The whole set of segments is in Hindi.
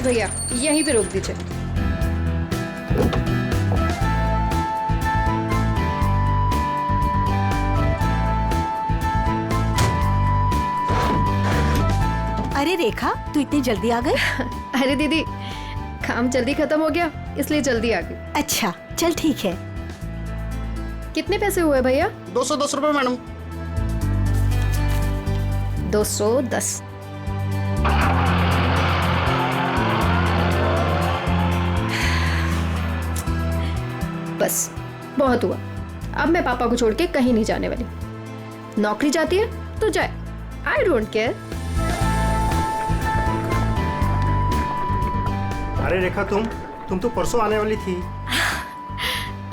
बस भैया यहीं पे रोक दीजिए। अरे रेखा, तू इतनी जल्दी आ गई? अरे दीदी, काम जल्दी खत्म हो गया इसलिए जल्दी आ गई। अच्छा चल ठीक है। कितने पैसे हुए भैया? 210 रुपए मैडम। 210। बस बहुत हुआ। अब मैं पापा को छोड़ के कहीं नहीं जाने वाली। नौकरी जाती है तो जाए, आई डोंट केयर। अरे रेखा, तुम तो परसों आने वाली थी।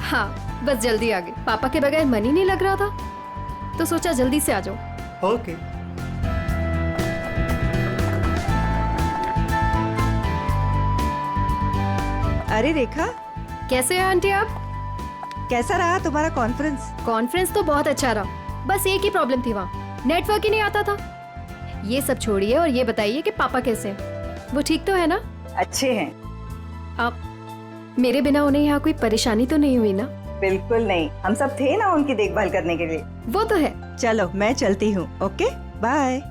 हाँ बस जल्दी आ गई। पापा के बगैर मन ही नहीं लग रहा था तो सोचा जल्दी से आ जाओ। ओके। अरे रेखा, कैसे हैं आंटी आप? कैसा रहा तुम्हारा कॉन्फ्रेंस? कॉन्फ्रेंस तो बहुत अच्छा रहा, बस एक ही प्रॉब्लम थी, वहाँ नेटवर्क ही नहीं आता था। ये सब छोड़िए और ये बताइए कि पापा कैसे हैं? वो ठीक तो है ना? अच्छे हैं। आप मेरे बिना उन्हें यहाँ कोई परेशानी तो नहीं हुई ना? बिल्कुल नहीं, हम सब थे ना उनकी देखभाल करने के लिए। वो तो है। चलो मैं चलती हूँ। Okay bye.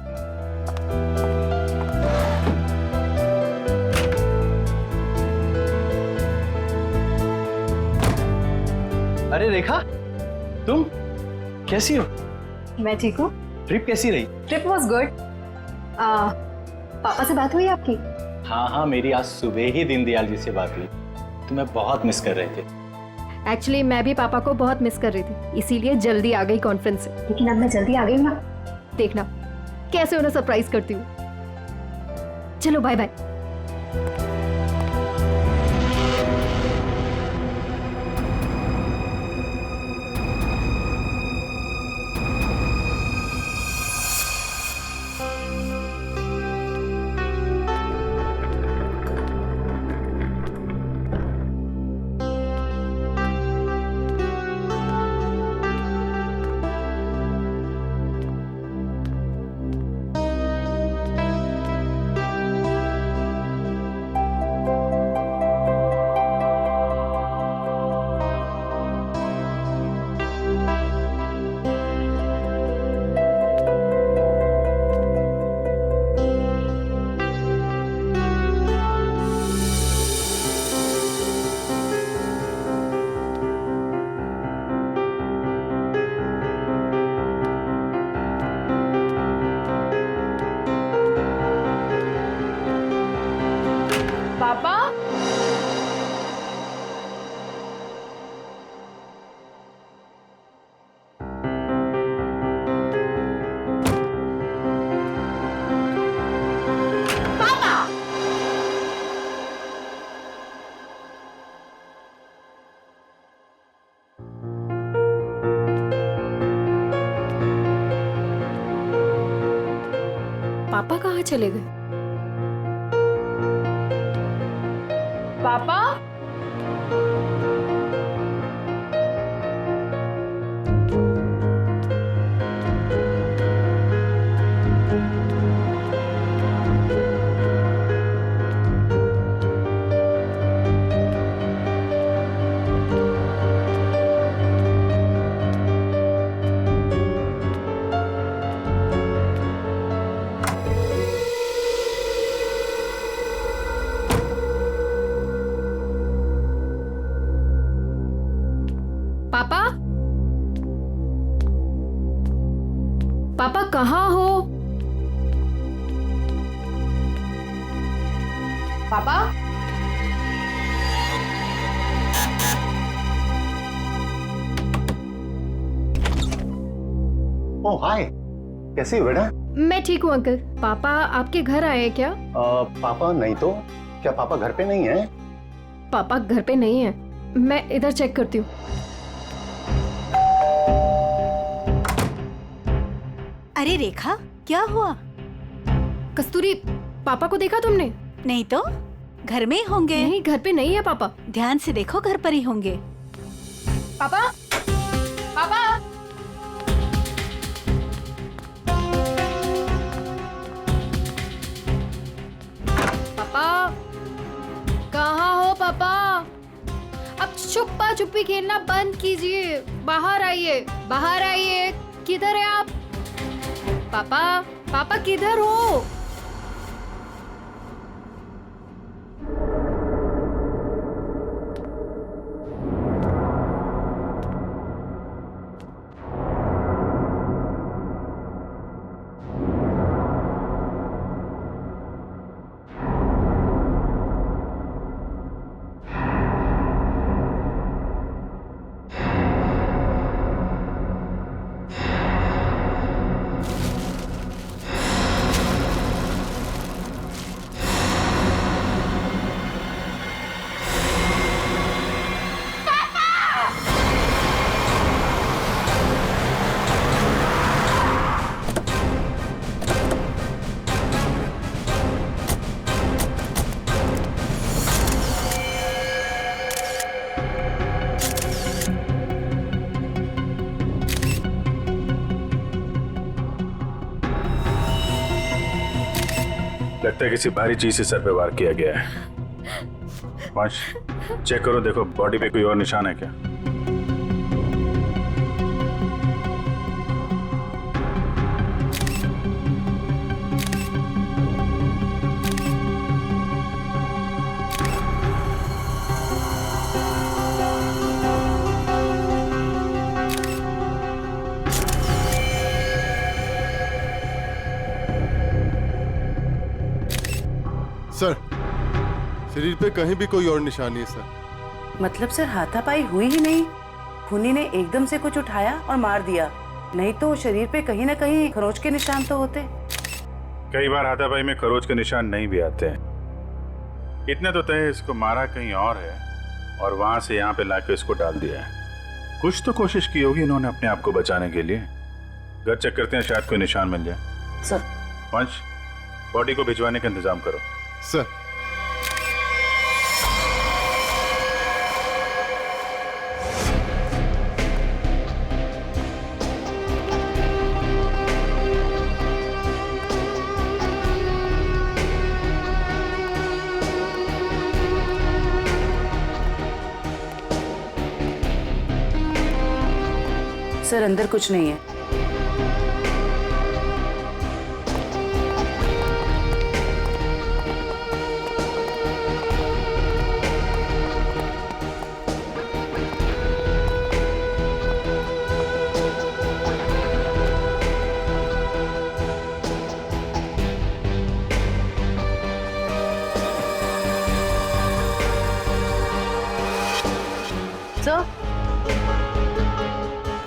अरे रेखा, तुम कैसी हो? मैं ठीक हूँ। ट्रिप कैसी रही? Trip was good. पापा से बात हुई आपकी? हाँ, मेरी आज सुबह ही दीनदयाल जी से बात हुई। तुम्हें बहुत मिस कर रहे थे। एक्चुअली मैं भी पापा को बहुत मिस कर रही थी, इसीलिए जल्दी आ गई कॉन्फ्रेंस से। लेकिन अब मैं जल्दी आ गई ना, देखना कैसे उन्हें सरप्राइज करती हूँ। चलो बाय बाय। पापा, पापा कहाँ चले गए? पापा, पापा, पापा कहाँ हो? पापा, ओह हाय, कैसी हो बेटा? मैं ठीक हूँ अंकल। पापा आपके घर आए हैं क्या? पापा नहीं तो। क्या पापा घर पे नहीं है? पापा घर पे नहीं है, मैं इधर चेक करती हूँ। अरे रेखा, क्या हुआ? कस्तूरी, पापा को देखा तुमने? नहीं तो, घर में ही होंगे। नहीं, घर पे नहीं है पापा। ध्यान से देखो, घर पर ही होंगे। पापा, पापा, पापा, छुपी खेलना बंद कीजिए, बाहर आइए, बाहर आइए। किधर है आप? पापा, पापा किधर हो? लगता है किसी भारी चीज से सर पे वार किया गया है। वंश, चेक करो, देखो बॉडी पे कोई और निशान है क्या? सर, शरीर पे कहीं भी कोई और निशान नहीं है सर। मतलब सर हाथापाई हुई ही नहीं, खूनी ने एकदम से कुछ उठाया और मार दिया, नहीं तो शरीर पे कहीं ना कहीं खरोच के निशान तो होते। कई बार हाथापाई में खरोच के निशान नहीं भी आते हैं। इतने तो तय इसको मारा कहीं और है और वहां से यहाँ पे लाके इसको डाल दिया है। कुछ तो कोशिश की होगी इन्होंने अपने आप को बचाने के लिए। घर चेक करते हैं, शायद कोई निशान मिल जाए। सर, वंश, बॉडी को भिजवाने का इंतजाम करो। सर, सर अंदर कुछ नहीं है।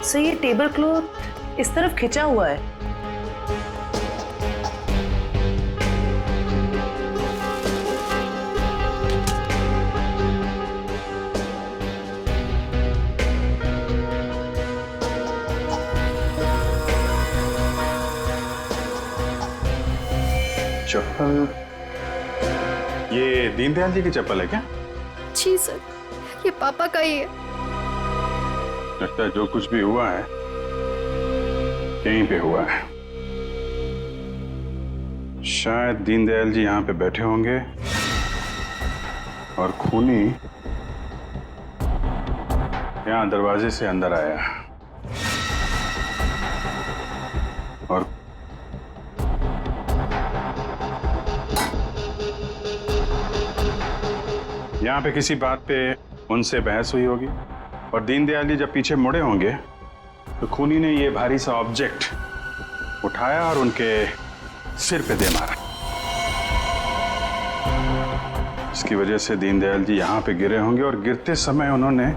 सर, ये टेबल क्लॉथ इस तरफ खिंचा हुआ है। चप्पल, ये दीनदयाल जी की चप्पल है क्या? जी सर, ये पापा का ही है। लगता है जो कुछ भी हुआ है यहीं पे हुआ है। शायद दीनदयाल जी यहाँ पे बैठे होंगे और खूनी यहाँ दरवाजे से अंदर आया और यहाँ पे किसी बात पे उनसे बहस हुई होगी और दीनदयाल जी जब पीछे मुड़े होंगे तो खूनी ने ये भारी सा ऑब्जेक्ट उठाया और उनके सिर पे दे मारा। इसकी वजह से दीनदयाल जी यहाँ पे गिरे होंगे और गिरते समय उन्होंने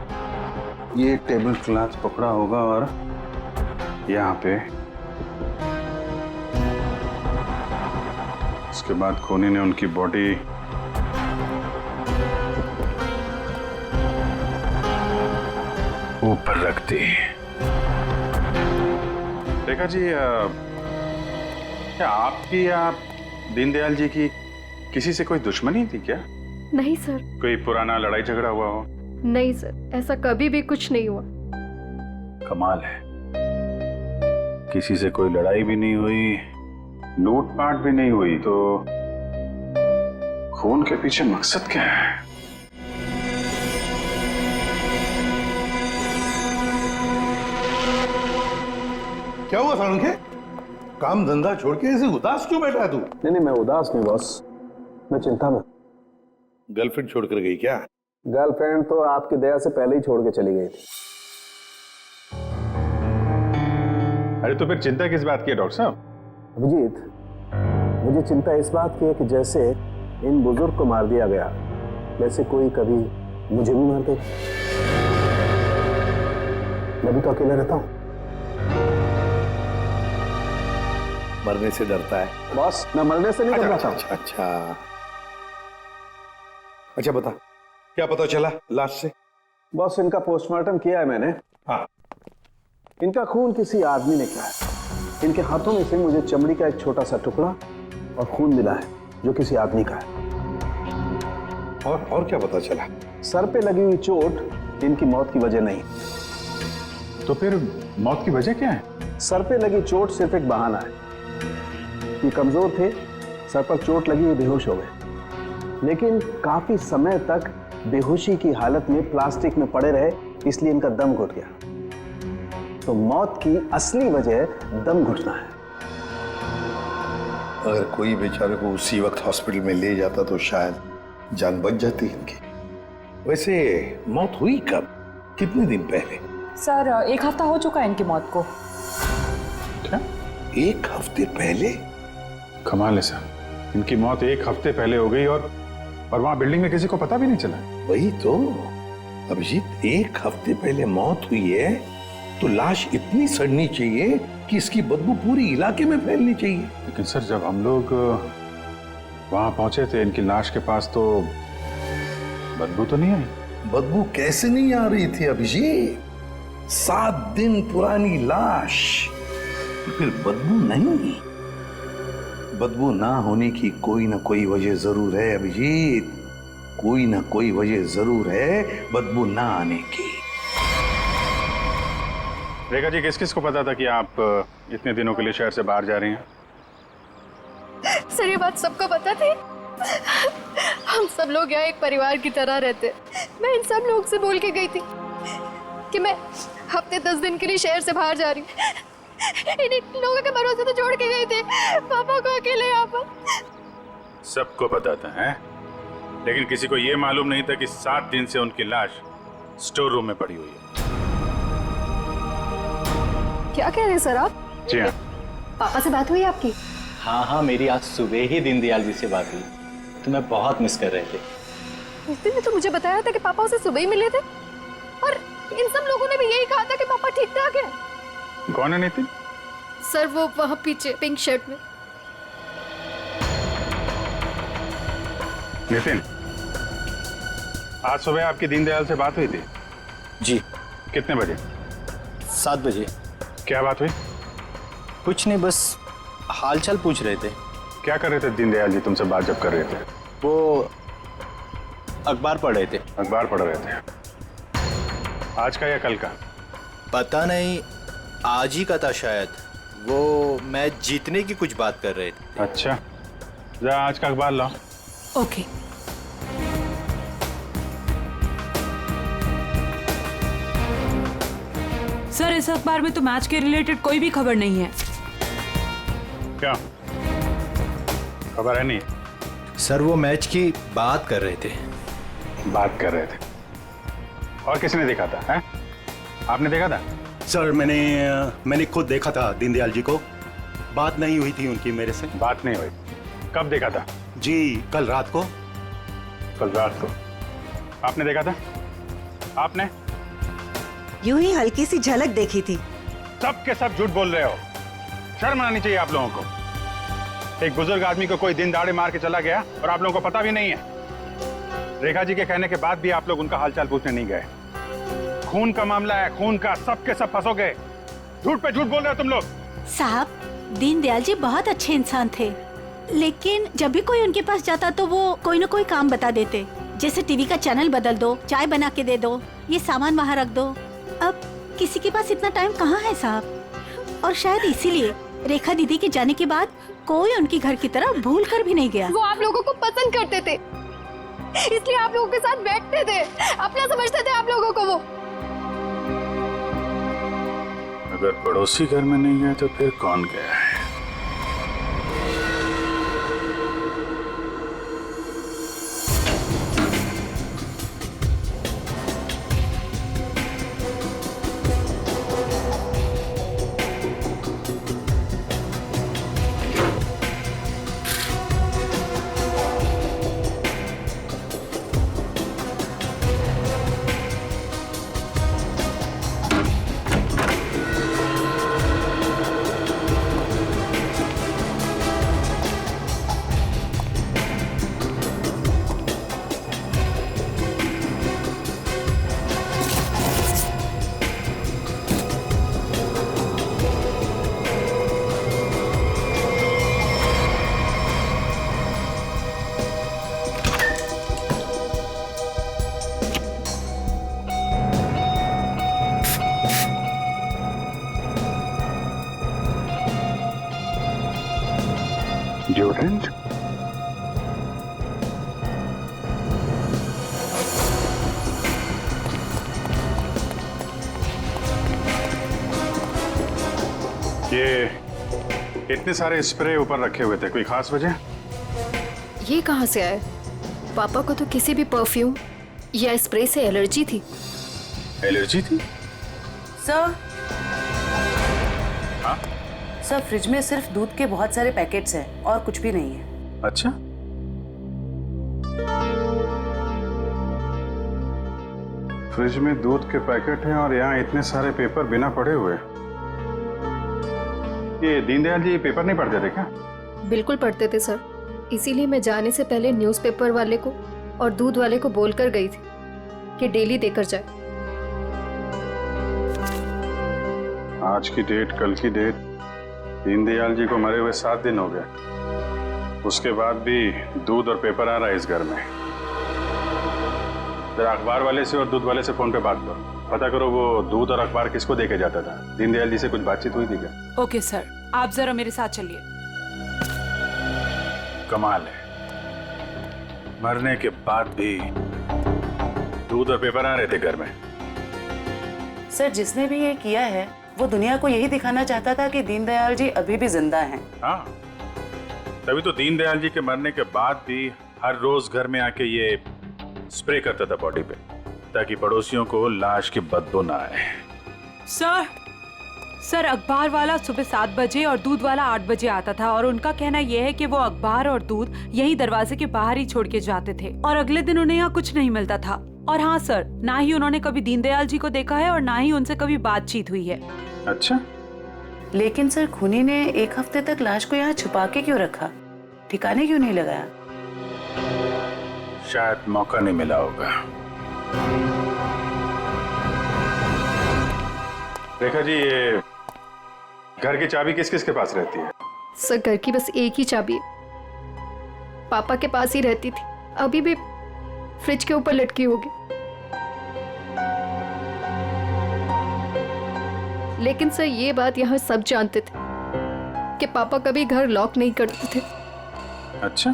ये टेबल क्लॉथ पकड़ा होगा और यहाँ पे उसके बाद खूनी ने उनकी बॉडी ऊपर रख दी। देखा जी, क्या आपकी या दीनदयाल जी की किसी से कोई दुश्मनी थी क्या? नहीं सर। कोई पुराना लड़ाई झगड़ा हुआ हो? नहीं सर, ऐसा कभी भी कुछ नहीं हुआ। कमाल है, किसी से कोई लड़ाई भी नहीं हुई, लूटपाट भी नहीं हुई, तो खून के पीछे मकसद क्या है? क्या हुआ सालुंखे? काम धंधा छोड़ के ऐसे उदास क्यों बैठा है तू? नहीं मैं उदास नहीं बॉस, मैं चिंता में। गर्लफ्रेंड छोड़कर गई क्या? गर्लफ्रेंड तो आपकी दया से पहले ही छोड़ के चली गई थी। अरे तो फिर चिंता किस बात की है डॉक्टर साहब? अभिजीत, मुझे चिंता इस बात की है कि जैसे इन बुजुर्ग को मार दिया गया वैसे कोई कभी मुझे भी मार दे। मैं भी तो अकेला रहता हूँ। मरने से डरता है बॉस, मैं मरने से नहीं डर रहा था। अच्छा बता, क्या पता चला लाश से? बॉस, इनका पोस्टमार्टम किया है मैंने। हाँ। इनका खून किसी आदमी ने किया है। इनके हाथों में से मुझे चमड़ी का एक छोटा सा टुकड़ा और खून मिला है जो किसी आदमी का है। और क्या पता चला? सर पे लगी हुई चोट इनकी मौत की वजह नहीं। तो फिर मौत की वजह क्या है? सर पे लगी चोट सिर्फ एक बहाना है। ये कमजोर थे, सर पर चोट लगी, ये बेहोश हो गए, लेकिन काफी समय तक बेहोशी की हालत में प्लास्टिक में पड़े रहे, इसलिए इनका दम घुट गया। तो मौत की असली वजह दम घुटना है। अगर कोई बेचारे को उसी वक्त हॉस्पिटल में ले जाता तो शायद जान बच जाती इनकी। वैसे मौत हुई कब, कितने दिन पहले? सर 1 हफ्ता हो चुका है इनकी मौत को। क्या? 1 हफ्ते पहले? कमाल है सर, इनकी मौत 1 हफ्ते पहले हो गई और वहां बिल्डिंग में किसी को पता भी नहीं चला। वही तो अभिजीत, 1 हफ्ते पहले मौत हुई है तो लाश इतनी सड़नी चाहिए कि इसकी बदबू पूरी इलाके में फैलनी चाहिए। लेकिन सर जब हम लोग वहां पहुंचे थे इनकी लाश के पास तो बदबू तो नहीं आई। बदबू कैसे नहीं आ रही थी अभिजीत? 7 दिन पुरानी लाश, फिर बदबू नहीं? बदबू ना होने की कोई ना कोई वजह जरूर है अभिजीत, कोई ना कोई वजह जरूर है बदबू ना आने की। रेखा जी, किस किस को पता था कि आप इतने दिनों के लिए शहर से बाहर जा रही हैं? सर ये बात सबको पता थी। हम सब लोग यहाँ एक परिवार की तरह रहते। मैं इन सब लोग से बोल के गई थी कि मैं हफ्ते 10 दिन के लिए शहर से बाहर जा रही हूँ। इन लोगों के भरोसे तो छोड़ के गई थी पापा को अकेले यहाँ पर। सबको पता था हैं? लेकिन किसी को ये मालूम नहीं था कि 7 दिन से उनकी लाश स्टोर रूम में पड़ी हुई है। क्या कह रहे हैं सर आप? जी हाँ। पापा से बात हुई आपकी? हाँ, मेरी आज सुबह ही दीनदयाल जी से बात हुई। तुम्हें बहुत मिस कर रहे थे। नितिन ने तो मुझे बताया था कि पापा उसे सुबह ही मिले थे और इन सब लोगों ने भी यही कहा था कि पापा ठीक ठाक है। कौन है नितिन? सर वो वहाँ पीछे पिंक शर्ट में। नितिन, आज सुबह आपकी दीनदयाल से बात हुई थी? जी। कितने बजे? 7 बजे। क्या बात हुई? कुछ नहीं, बस हालचाल पूछ रहे थे। क्या कर रहे थे दीनदयाल जी तुमसे बात जब कर रहे थे? वो अखबार पढ़ रहे थे। अखबार पढ़ रहे थे? आज का या कल का? पता नहीं, आज ही का था शायद। वो मैच जीतने की कुछ बात कर रहे थे। अच्छा, जा आज का अखबार लाओ। ओके। सर इस अखबार में तो मैच के रिलेटेड कोई भी खबर नहीं है। क्या खबर है? नहीं सर, वो मैच की बात कर रहे थे। बात कर रहे थे? और किसने देखा था? हैं? आपने देखा था? सर मैंने खुद देखा था दीनदयाल जी को। बात नहीं हुई थी उनकी मेरे से। बात नहीं हुई? कब देखा था? जी कल रात को। कल रात को आपने देखा था? आपने? यूं ही हल्की सी झलक देखी थी। सब के सब झूठ बोल रहे हो। शर्म आनी चाहिए आप लोगों को। एक बुजुर्ग आदमी को कोई दिन दाड़े मार के चला गया और आप लोगों को पता भी नहीं है। रेखा जी के कहने के बाद भी आप लोग उनका हालचाल पूछने नहीं गए। खून का मामला है, खून का, सब के सब फंसोगे। झूठ पे झूठ बोल रहे हो तुम लोग। साहब, दीनदयाल जी बहुत अच्छे इंसान थे, लेकिन जब भी कोई उनके पास जाता तो वो कोई ना कोई काम बता देते, जैसे टीवी का चैनल बदल दो, चाय बना के दे दो, ये सामान वहाँ रख दो। अब किसी के पास इतना टाइम कहाँ है साहब, और शायद इसीलिए रेखा दीदी के जाने के बाद कोई उनकी घर की तरह भूल कर भी नहीं गया। वो आप लोगों को पसंद करते थे, इसलिए आप लोगों के साथ बैठते थे, अपना समझते थे आप लोगों को वो। अगर पड़ोसी घर में नहीं गए तो फिर कौन गया है? Deodorant? ये इतने सारे स्प्रे ऊपर रखे हुए थे, कोई खास वजह? ये कहाँ से आए? पापा को तो किसी भी परफ्यूम या स्प्रे से एलर्जी थी। एलर्जी थी? सर, हाँ? सर फ्रिज में सिर्फ दूध के बहुत सारे पैकेट्स हैं और कुछ भी नहीं है। अच्छा, फ्रिज में दूध के पैकेट हैं और यहाँ इतने सारे पेपर बिना पढ़े हुए। ये दीनदयाल जी पेपर नहीं पढ़ते थे क्या? बिल्कुल पढ़ते थे सर, इसीलिए मैं जाने से पहले न्यूज़पेपर वाले को और दूध वाले को बोलकर गई थी कि डेली देकर जाए। आज की डेट, कल की डेट, दीनदयाल जी को मरे हुए 7 दिन हो गए। उसके बाद भी दूध और पेपर आ रहा है इस घर में। जरा अखबार वाले से और दूध वाले से फोन पे बात करो, पता करो वो दूध और अखबार किसको देके जाता था। दीनदयाल जी से कुछ बातचीत हुई थी क्या? ओके सर, आप जरा मेरे साथ चलिए। कमाल है, मरने के बाद भी दूध और पेपर आ रहे थे घर में। सर, जिसने भी ये किया है वो दुनिया को यही दिखाना चाहता था कि दीनदयाल जी अभी भी जिंदा हैं। हाँ, तभी तो दीनदयाल जी के मरने के बाद भी हर रोज घर में आके ये स्प्रे करता था बॉडी पे, ताकि पड़ोसियों को लाश की बदबू ना आए। सर अखबार वाला सुबह 7 बजे और दूध वाला 8 बजे आता था और उनका कहना यह है कि वो अखबार और दूध यही दरवाजे के बाहर ही छोड़ के जाते थे और अगले दिन उन्हें यहाँ कुछ नहीं मिलता था। और हाँ सर, ना ही उन्होंने कभी दीनदयाल जी को देखा है और ना ही उनसे कभी बातचीत हुई है। अच्छा, लेकिन सर खूनी ने 1 हफ्ते तक लाश को यहाँ छुपा के क्यों रखा? ठिकाने क्यों नहीं लगाया? शायद मौका नहीं मिला होगा। देखा जी, ये घर की चाबी किस किस के पास रहती है? सर, घर की बस एक ही चाबी है, पापा के पास ही रहती थी, अभी भी फ्रिज के ऊपर लटकी होगी। लेकिन सर ये बात यहाँ सब जानते थे कि पापा कभी घर लॉक नहीं करते थे। अच्छा,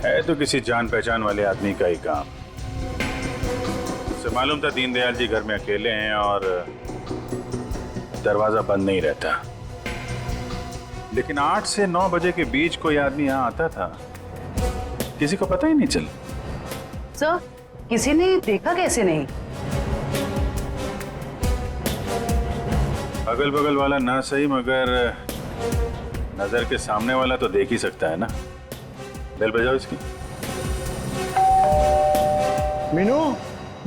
है तो किसी जान पहचान वाले आदमी का ही काम। उसे मालूम था दीनदयाल जी घर में अकेले हैं और दरवाजा बंद नहीं रहता, लेकिन 8 से 9 बजे के बीच कोई आदमी यहाँ आता था, किसी को पता ही नहीं चला। सर, किसी ने देखा कैसे नहीं? अगल बगल वाला ना सही, मगर नजर के सामने वाला तो देख ही सकता है ना। बेल बजाओ इसकी। मीनू,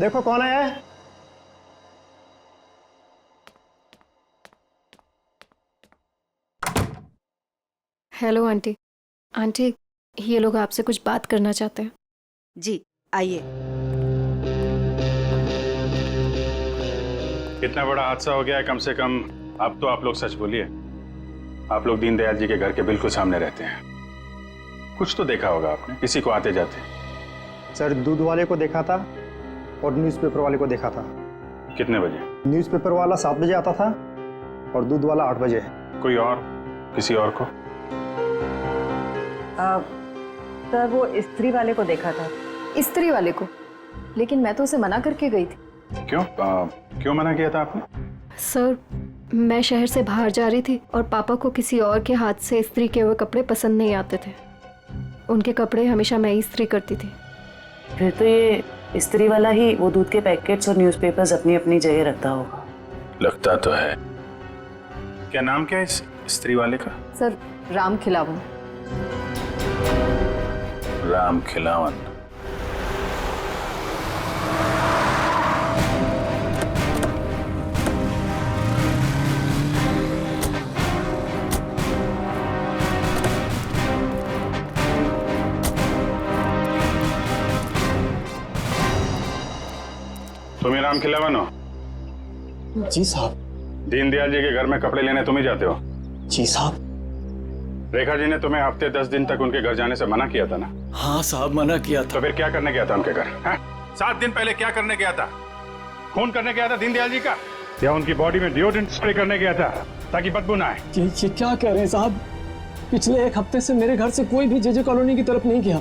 देखो कौन आया है। Hello aunty. आंटी, ये लोग आपसे कुछ बात करना चाहते हैं। जी आइए। इतना बड़ा हादसा हो गया है, कम से कम अब तो आप लोग सच बोलिए। आप लोग दीनदयाल जी के घर के बिल्कुल सामने रहते हैं, कुछ तो देखा होगा आपने, किसी को आते जाते। सर, दूध वाले को देखा था और न्यूज़पेपर वाले को देखा था। कितने बजे? न्यूज़पेपर वाला 7 बजे आता था और दूध वाला 8 बजे। कोई और, किसी और को? सर, वो स्त्री वाले को देखा था। स्त्री वाले को? लेकिन मैं तो उसे मना करके गई थी। क्यों मना किया था आपने? सर, मैं शहर से बाहर जा रही थी और पापा को किसी और के हाथ से इस्त्री किए हुए कपड़े पसंद नहीं आते थे। उनके कपड़े हमेशा मैं ही इस्त्री करती थी। फिर तो ये इस्त्री वाला ही वो दूध के पैकेट्स और न्यूज़पेपर्स अपनी अपनी जगह रखता होगा। लगता तो है। क्या नाम क्या है इस स्त्री वाले का? सर, राम खिलावन। राम खिलावन। तुम ही राम खिलावन हो? जी साहब। दीनदयाल जी के घर में कपड़े लेने तुम ही जाते हो? जी साहब। रेखा जी ने तुम्हें हफ्ते 10 दिन तक उनके घर जाने से मना किया था ना? हाँ साहब, मना किया था। तो फिर क्या करने गया था उनके घर? 7 दिन पहले क्या करने गया था? खून करने गया था दीनदयाल जी का, या उनकी बॉडी में डिओड्रेंट स्प्रे करने गया था ताकि बदबू ना आए? ये क्या कह रहे हैं साहब? पिछले 1 हफ्ते से मेरे घर से कोई भी जेजे कॉलोनी की तरफ नहीं गया।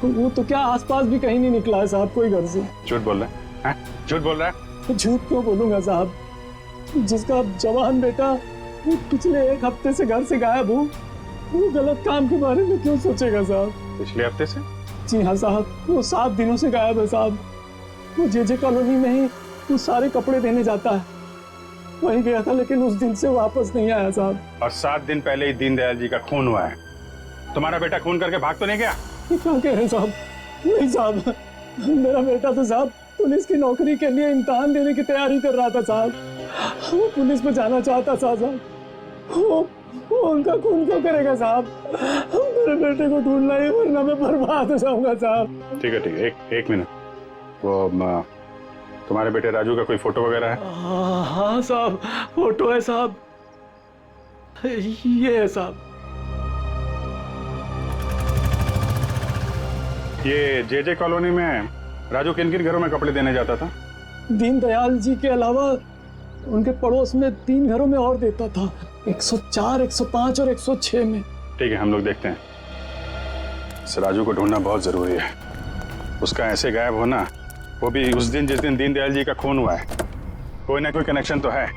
वो तो क्या आसपास भी कहीं नहीं निकला है साहब, कोई घर से। झूठ बोल रहा है? झूठ बोल रहा है? झूठ क्यों बोलूंगा साहब? जिसका जवान बेटा वो पिछले 1 हफ्ते से घर से गायब हो, वो गलत काम के बारे में क्यों सोचेगा साहब? पिछले हफ्ते से? जी हाँ साहब, वो 7 दिनों से गायब है साहब। वो जेजे कॉलोनी में ही वो सारे कपड़े देने जाता है, वहीं गया था, लेकिन उस दिन से वापस नहीं आया साहब। और 7 दिन पहले ही दीनदयाल जी का खून हुआ है। तुम्हारा बेटा खून करके भाग तो नहीं गया? क्या कह रहे हैं साहब? नहीं साहब, मेरा बेटा तो साहब पुलिस की नौकरी के लिए इम्तिहान देने की तैयारी कर रहा था साहब। वो पुलिस में जाना चाहता था साहब। वो उनका खून क्यों करेगा साहब? मेरे बेटे को ढूंढना है, वरना मैं बर्बाद हो जाऊंगा साहब। ठीक है, एक मिनट। वो तुम्हारे बेटे राजू का कोई फोटो वगैरह है? हाँ साहब, फोटो है साहब, ये है साहब। ये जेजे कॉलोनी में राजू किन किन घरों में कपड़े देने जाता था? दीनदयाल जी के अलावा उनके पड़ोस में 3 घरों में और देता था, 104, 105 और 106 में। ठीक है, हम लोग देखते हैं। इस राजू को ढूंढना बहुत जरूरी है। उसका ऐसे गायब होना, वो भी उस दिन जिस दिन दीनदयाल जी का खून हुआ है, कोई ना कोई कनेक्शन तो है।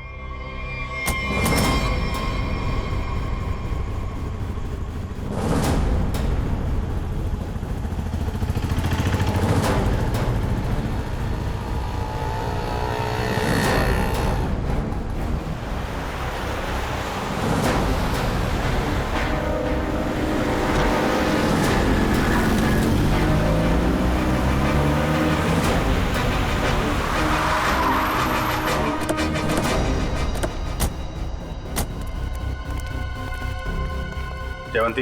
जयवंती,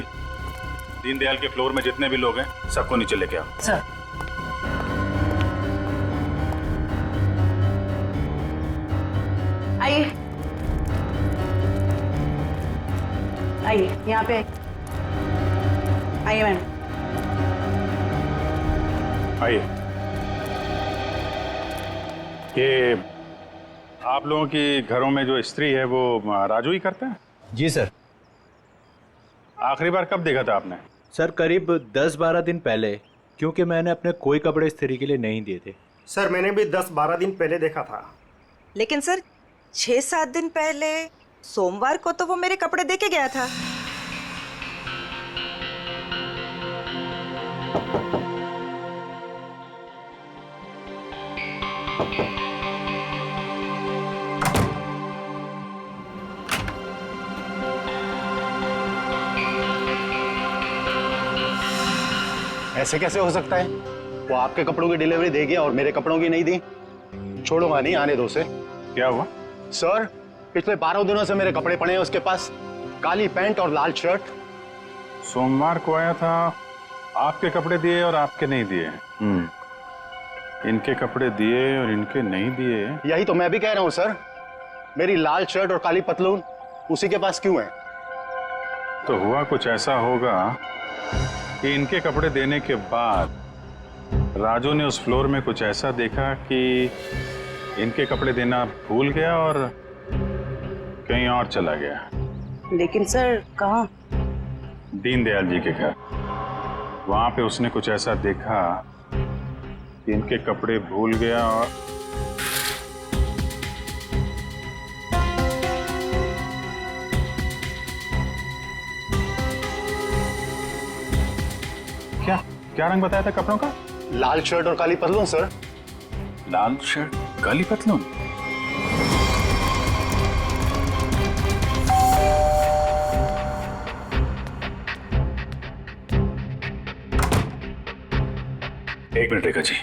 दीनदयाल के फ्लोर में जितने भी लोग हैं सबको नीचे लेके आओ। सर। आइए आइए, यहाँ पे आइए मैम। आइए। ये आप लोगों की घरों में जो स्त्री है वो राजू ही करता है? जी सर। आखिरी बार कब देखा था आपने? सर करीब 10-12 दिन पहले, क्योंकि मैंने अपने कोई कपड़े इस्त्री के लिए नहीं दिए थे। सर मैंने भी 10-12 दिन पहले देखा था। लेकिन सर 6-7 दिन पहले सोमवार को तो वो मेरे कपड़े दे के गया था। ऐसे कैसे हो सकता है? वो आपके कपड़ों की डिलीवरी दे गया और मेरे कपड़ों की नहीं दी। छोड़ूंगा नहीं, आने दो उसे। क्या हुआ? सर, पिछले 12 दिनों से मेरे कपड़े पड़े हैं उसके पास, काली पैंट और लाल शर्ट। सोमवार को आया था, आपके कपड़े दिए और आपके नहीं दिए। इनके कपड़े दिए और इनके नहीं दिए। यही तो मैं भी कह रहा हूँ सर। मेरी लाल शर्ट और काली पतलून उसी के पास क्यों है? तो हुआ कुछ ऐसा होगा कि इनके कपड़े देने के बाद राजू ने उस फ्लोर में कुछ ऐसा देखा कि इनके कपड़े देना भूल गया और कहीं और चला गया। लेकिन सर कहाँ? दीनदयाल जी के घर। वहां पे उसने कुछ ऐसा देखा कि इनके कपड़े भूल गया और क्या रंग बताया था कपड़ों का? लाल शर्ट और काली पतलून सर। लाल शर्ट काली पतलून। एक मिनट रेखा जी।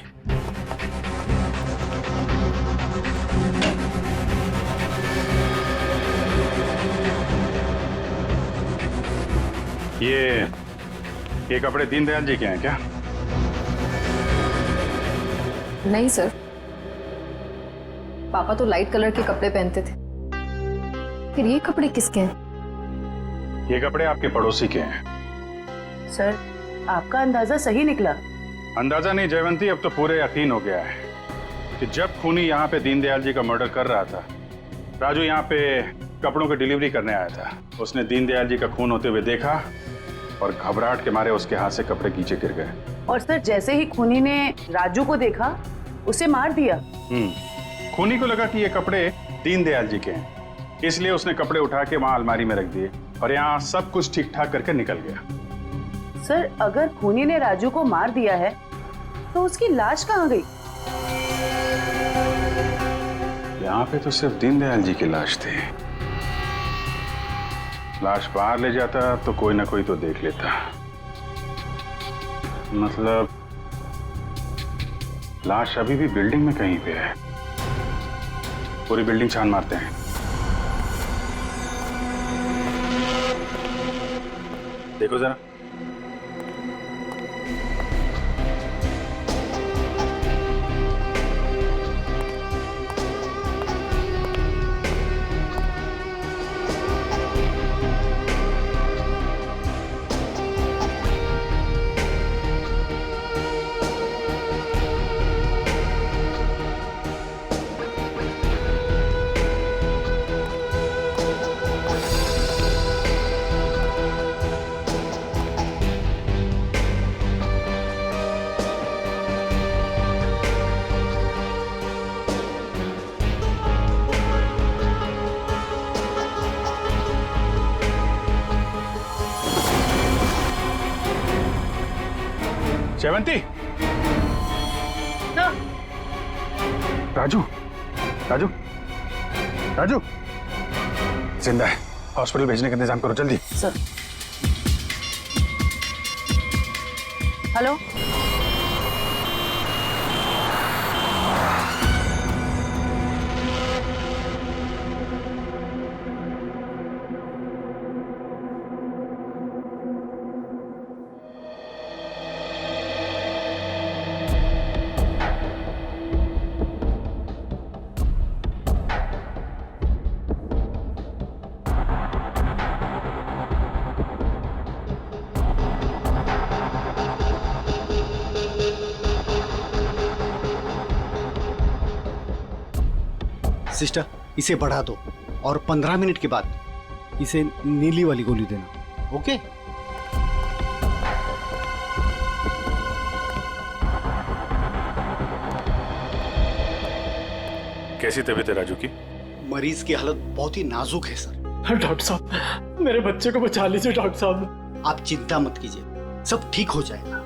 ये कपड़े दीनदयाल जी के हैं क्या? नहीं सर, पापा तो लाइट कलर के कपड़े पहनते थे। फिर ये कपड़े किसके हैं? ये कपड़े आपके पड़ोसी के हैं। सर, आपका अंदाजा सही निकला। अंदाजा नहीं जयवंती, अब तो पूरे यकीन हो गया है कि जब खूनी यहाँ पे दीनदयाल जी का मर्डर कर रहा था, राजू यहाँ पे कपड़ों की डिलीवरी करने आया था। उसने दीनदयाल जी का खून होते हुए देखा और घबराहट के मारे उसके हाथ से कपड़े नीचे गिर गए। और सर, जैसे ही खूनी ने राजू को देखा, उसे मार दिया। खूनी को लगा कि ये कपड़े दीनदयाल जी के हैं, इसलिए उसने कपड़े उठा के वहां अलमारी में रख दिए और यहाँ सब कुछ ठीक ठाक करके निकल गया। सर, अगर खूनी ने राजू को मार दिया है तो उसकी लाश कहाँ गई? यहाँ पे तो सिर्फ दीनदयाल जी की लाश थी। लाश बाहर ले जाता तो कोई ना कोई तो देख लेता। मतलब लाश अभी भी बिल्डिंग में कहीं पे है। पूरी बिल्डिंग छान मारते हैं। देखो जरा। जयवंती, राजू, राजू, राजू, जिंदा है। हॉस्पिटल भेजने का इंतजाम करो जल्दी। सर। हेलो। सिस्टर, इसे बढ़ा दो और 15 मिनट के बाद इसे नीली वाली गोली देना। ओके? कैसी तबीयत है राजू की? मरीज की हालत बहुत ही नाजुक है सर। डॉक्टर साहब, मेरे बच्चे को बचा लीजिए डॉक्टर साहब। आप चिंता मत कीजिए, सब ठीक हो जाएगा।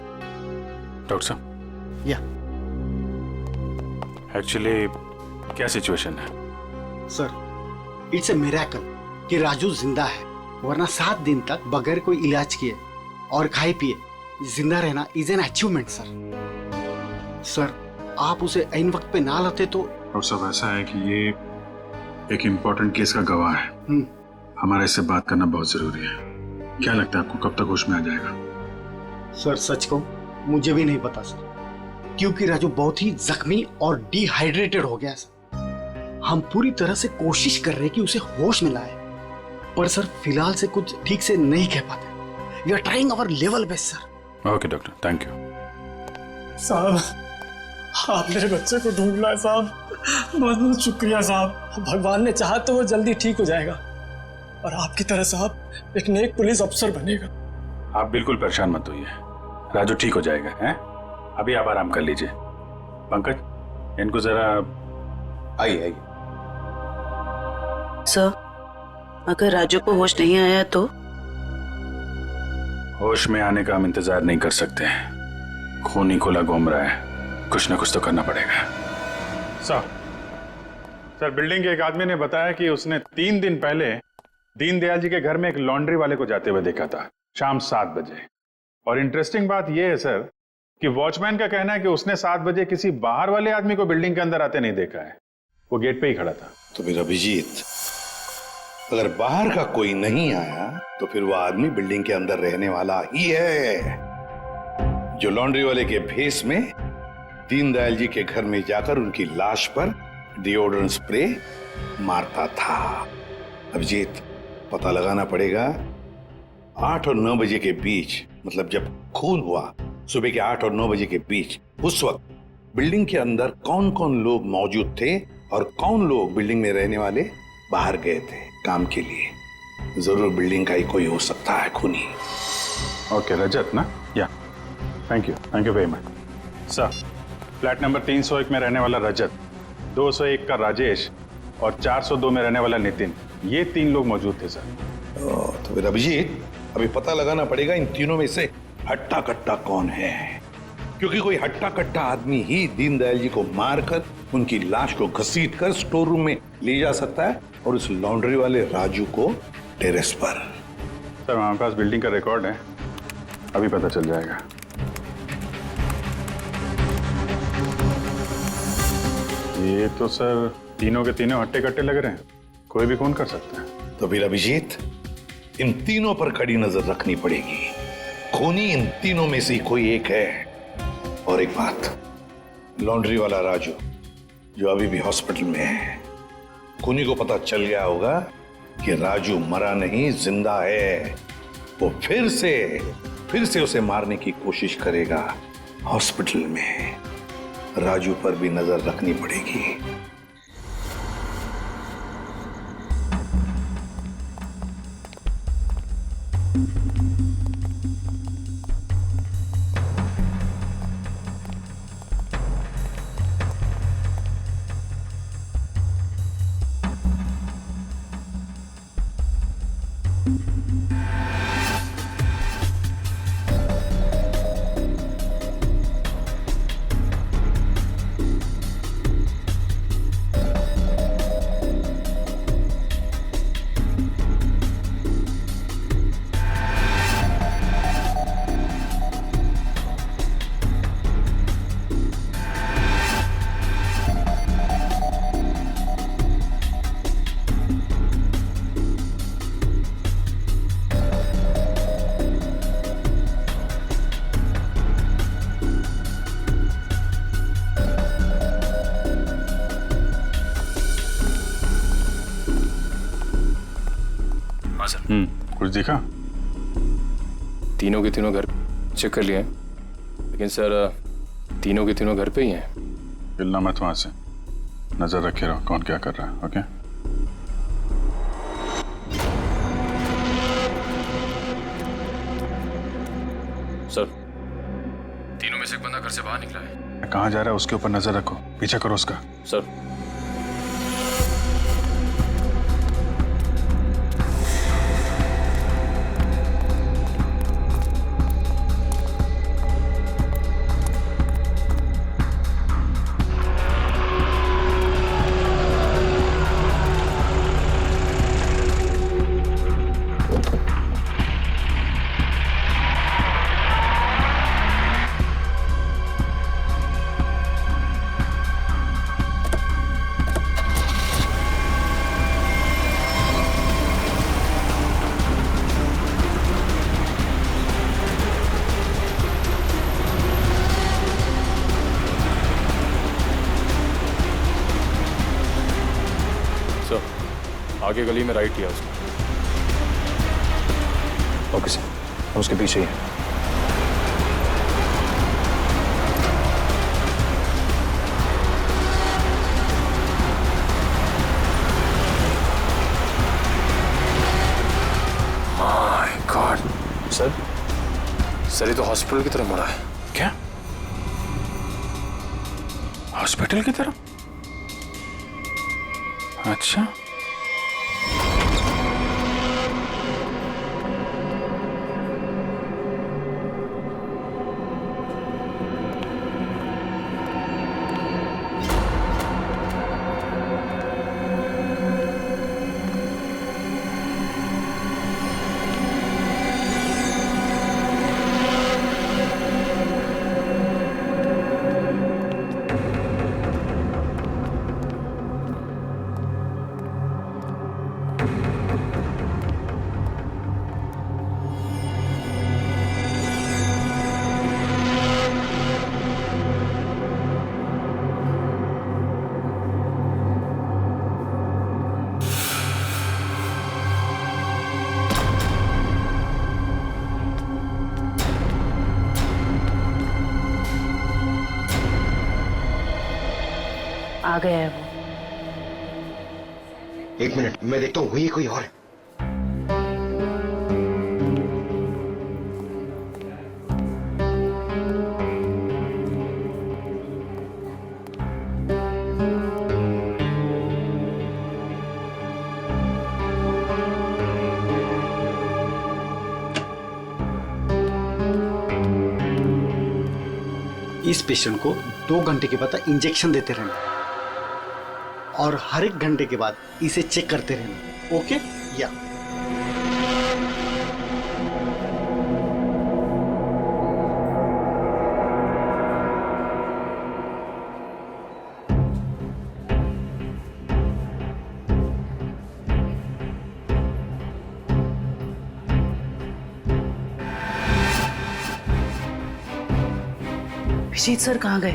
डॉक्टर साहब, या एक्चुअली क्या सिचुएशन है? सर, इट्स ए मिरेकल कि राजू जिंदा है, वरना 7 दिन तक बगैर कोई इलाज किए और खाए पिए जिंदा रहना is an achievement sir. Sir, आप उसे ऐन वक्त पे ना लाते तो। और सब ऐसा है कि ये एक इम्पोर्टेंट केस का गवाह है। हमारा इससे बात करना बहुत जरूरी है। क्या लगता है आपको, कब तक होश में आ जाएगा? सर सच कहूं, मुझे भी नहीं पता सर, क्योंकि राजू बहुत ही जख्मी और डिहाइड्रेटेड हो गया सर। हम पूरी तरह से कोशिश कर रहे हैं कि उसे होश में लाए, पर सर फिलहाल से कुछ ठीक से नहीं कह पाते। We are trying our level best sir. Okay doctor, thank you. साहब, आप मेरे बच्चे को ढूंढ लाए साहब। बहुत बहुत शुक्रिया साहब। भगवान ने चाहा तो वो जल्दी ठीक हो जाएगा और आपकी तरह साहब एक नेक पुलिस अफसर बनेगा। आप बिल्कुल परेशान मत होइए, राजू ठीक हो जाएगा। हैं? अभी आप आराम कर लीजिए। पंकज, इनको जरा आइए। सर, अगर राजू को होश नहीं आया तो? होश में आने का हम इंतजार नहीं कर सकते। खून ही खुला घूम रहा है, कुछ ना कुछ तो करना पड़ेगा। सर बिल्डिंग के एक आदमी ने बताया कि उसने 3 दिन पहले दीनदयाल जी के घर में एक लॉन्ड्री वाले को जाते हुए देखा था शाम 7 बजे। और इंटरेस्टिंग बात यह है सर कि वॉचमैन का कहना है कि उसने 7 बजे किसी बाहर वाले आदमी को बिल्डिंग के अंदर आते नहीं देखा है, वो गेट पे ही खड़ा था। तो फिर अभिजीत, अगर बाहर का कोई नहीं आया तो फिर वो आदमी बिल्डिंग के अंदर रहने वाला ही है, जो लॉन्ड्री वाले के भेस में दीनदयाल जी के घर में जाकर उनकी लाश पर डिओड्रेंट स्प्रे मारता था। अभिजीत, पता लगाना पड़ेगा 8 और 9 बजे के बीच, मतलब जब खून हुआ सुबह के 8 और 9 बजे के बीच, उस वक्त बिल्डिंग के अंदर कौन कौन लोग मौजूद थे और कौन लोग बिल्डिंग में रहने वाले बाहर गए थे काम के लिए। जरूर बिल्डिंग का ही कोई हो सकता है खूनी। ओके रजत ना? या thank you very much sir. Flat number 301 में रहने वाला रजत, 201 का राजेश और 402 में रहने वाला नितिन, ये 3 लोग मौजूद थे सर। तो फिर अभिजीत, अभी पता लगाना पड़ेगा इन तीनों में से हट्टा कट्टा कौन है, क्योंकि कोई हट्टा कट्टा आदमी ही दीनदयाल जी को मारकर उनकी लाश को घसीटकर स्टोर रूम में ले जा सकता है और उस लॉन्ड्री वाले राजू को टेरेस पर। सर हमारे पास बिल्डिंग का रिकॉर्ड है, अभी पता चल जाएगा। ये तो सर तीनों के तीनों हट्टे कट्टे लग रहे हैं, कोई भी खून कर सकता है। तो फिर अभिजीत, इन तीनों पर कड़ी नजर रखनी पड़ेगी, खूनी इन तीनों में से कोई एक है। और एक बात, लॉन्ड्री वाला राजू जो अभी भी हॉस्पिटल में है, खूनी को पता चल गया होगा कि राजू मरा नहीं जिंदा है, वो फिर से उसे मारने की कोशिश करेगा हॉस्पिटल में। राजू पर भी नजर रखनी पड़ेगी। कुछ दिखा? तीनों के तीनों घर चेक कर लिए, लेकिन सर तीनों के तीनों घर पे ही हैं। हिलना मत वहां से, नजर रखे रहो कौन क्या कर रहा है। ओके सर, तीनों में से एक बंदा घर से बाहर निकला है। कहाँ जा रहा है उसके ऊपर नजर रखो, पीछा करो उसका। सर आगे गली में राइट लिया उसने। ओके सर, हम उसके पीछे ही हैं। माय गॉड सर ये तो हॉस्पिटल की तरफ मुड़ा है। क्या हॉस्पिटल की तरफ? अच्छा कहाँ गया है वो? एक मिनट, मैं देखता हूँ वही कोई और है। इस पेशेंट को 2 घंटे के बाद इंजेक्शन देते रहना और हर 1 घंटे के बाद इसे चेक करते रहना। ओके? या अभिजीत सर कहाँ गए?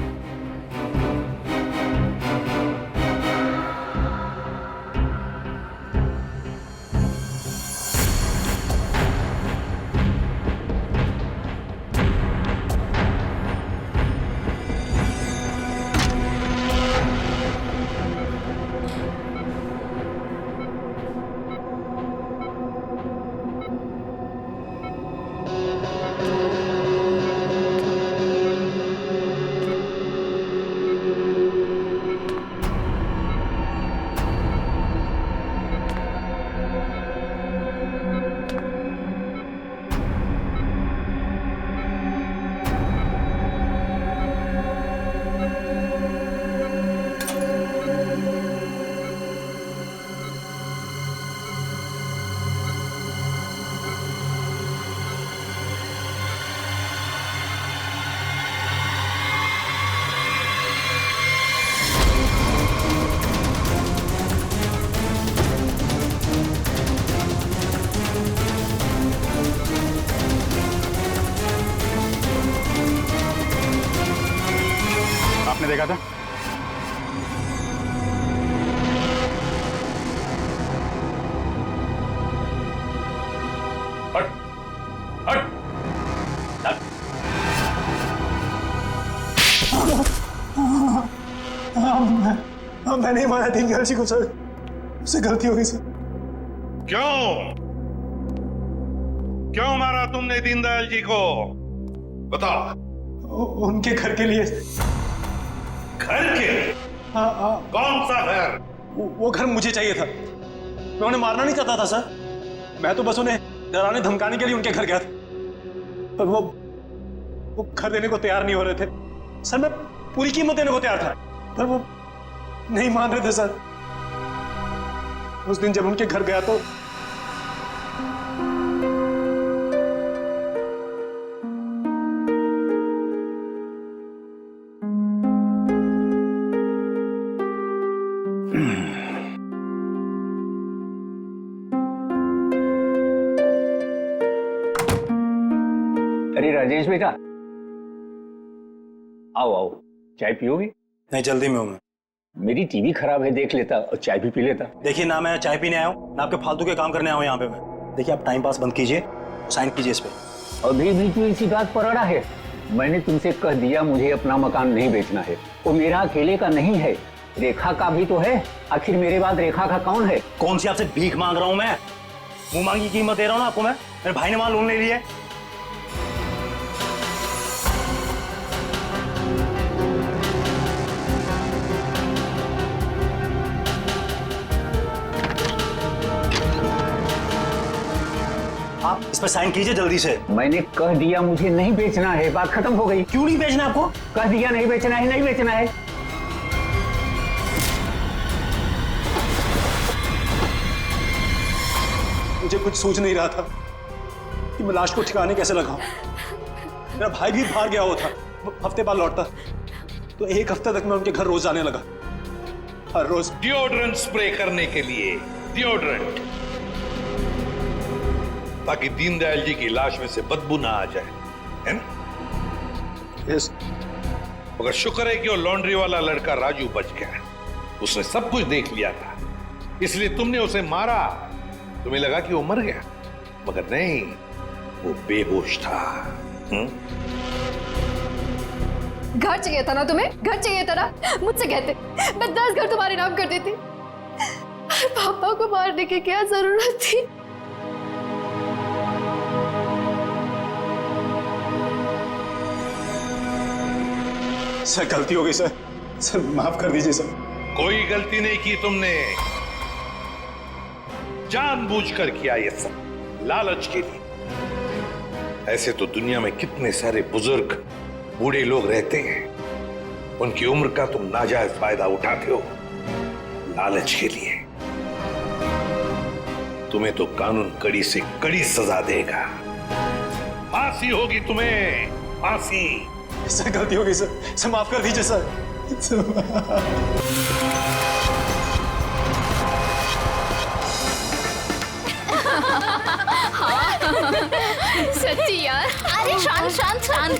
आपने देखा था? हट, हट, मैं नहीं माना दीनदयाल जी को सर, उससे गलती हो गई सर। क्यों मारा तुमने दीनदयाल जी को? बताओ। उनके घर के लिए। घर के? हाँ। कौन सा घर? वो घर मुझे चाहिए था। मैं उन्हें मारना नहीं चाहता था सर, मैं तो बस उन्हें डराने धमकाने के लिए उनके घर गया था, पर वो घर देने को तैयार नहीं हो रहे थे सर। मैं पूरी कीमत देने को तैयार था, पर वो नहीं मान रहे थे सर। उस दिन जब उनके घर गया तो अरे राजेश बेटा, आओ आओ, चाय पियोगे? नहीं, जल्दी में हूं मैं। मेरी टीवी खराब है, देख लेता और चाय भी पी लेता। देखिए ना, मैं चाय पीने आया हूँ ना आपके फालतू के काम करने आया हूँ यहाँ पे मैं। देखिए आप टाइम पास बंद कीजिए, साइन कीजिए इस पे। अभी भी तू इसी बात पर अड़ा है? मैंने तुमसे कह दिया मुझे अपना मकान नहीं बेचना है। वो मेरा अकेले का नहीं है, रेखा का भी तो है। आखिर मेरे बाद रेखा का कौन है? कौन सी आपसे भीख मांग रहा हूँ मैं? मुंह मांगी कीमत दे रहा हूँ ना आपको मैं। मेरे भाई ने वहां लोन ले लिया है। आप इस पर साइन कीजिए जल्दी से। मैंने कह दिया मुझे नहीं बेचना है, बात खत्म हो गई। क्यों नहीं बेचना आपको? कह दिया नहीं बेचना है, नहीं बेचना है। मुझे कुछ सूझ नहीं रहा था कि मैं लाश को ठिकाने कैसे लगाऊं। मेरा भाई भी बाहर गया हुआ था, हफ्ते बाद लौटता, तो 1 हफ्ते तक मैं उनके घर रोज जाने लगा, हर रोज। डिओड्रेंट स्प्रे करने के लिए, डिओड्रेंट, ताकि दीनदयाल जी की लाश में से बदबू ना आ जाए, है ना? यस। मगर शुक्र है कि वो लॉन्ड्री वाला लड़का राजू बच गया। उसने सब कुछ देख लिया था, इसलिए तुमने उसे मारा। तुम्हें लगा कि वो मर गया, मगर नहीं, वो बेहोश था। घर चाहिए था ना तुम्हें, घर चाहिए था ना, मुझसे कहते मैं 10 घर तुम्हारे नाम कर देती। पापा को मारने की क्या जरूरत थी? सर गलती हो गई सर, सर माफ कर दीजिए सर। कोई गलती नहीं की तुमने, जानबूझकर किया ये सब, लालच के लिए। ऐसे तो दुनिया में कितने सारे बुजुर्ग बूढ़े लोग रहते हैं, उनकी उम्र का तुम नाजायज फायदा उठाते हो लालच के लिए। तुम्हें तो कानून कड़ी से कड़ी सजा देगा, फांसी होगी तुम्हें, फांसी। सर गलती हो गई सर, सर माफ कर दीजिए सर। सच्ची यार। अरे शांत शांत शांत,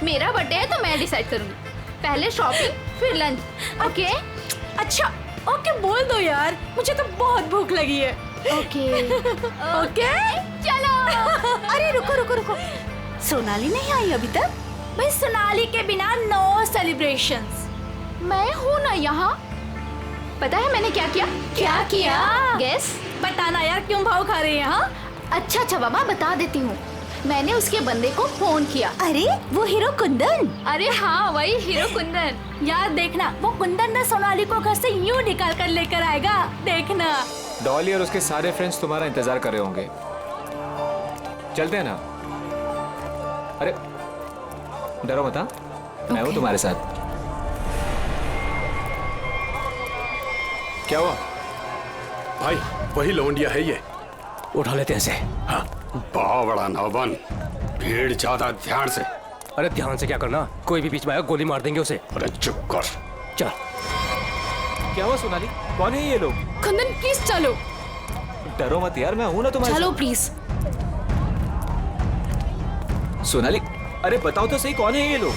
मेरा बर्थडे है तो मैं डिसाइड करूंगी। पहले शॉपिंग फिर लंच, ओके? अच्छा ओके बोल दो यार, मुझे तो बहुत भूख लगी है। ओके ओके चलो। अरे रुको रुको रुको, सोनाली नहीं आई अभी तक? भाई सोनाली के बिना नो सेलिब्रेशंस। मैं हूँ ना यहाँ। पता है मैंने क्या किया? क्या किया? गेस। बताना यार, क्यों भाव खा रहे हैं? हाँ अच्छा अच्छा बाबा बता देती हूँ। मैंने उसके बंदे को फोन किया। अरे वो हीरो कुंदन? अरे हाँ वही हीरो कुंदन। यार देखना, वो कुंदन ना सोनाली को घर से यूं निकाल कर लेकर आएगा, देखना। डॉली और उसके सारे फ्रेंड्स तुम्हारा इंतजार कर रहे होंगे, चलते हैं ना? अरे डरो मत, मैं हूँ तुम्हारे साथ। क्या हुआ भाई? वही लौंडिया है ये, उठा लेते हैं इसे। हाँ बहुत बड़ा नौबन, भीड़ ज्यादा, ध्यान से। अरे ध्यान से क्या करना, कोई भी बीच में आया गोली मार देंगे उसे। अरे चुप कर। चल। क्या हुआ सोनाली, कौन है ये लोग? कुंदन प्लीज चलो। डरो मत यार, मैं हूं ना तुम्हारे चलो साथ। प्लीज। सोनाली अरे बताओ तो सही, कौन है ये लोग?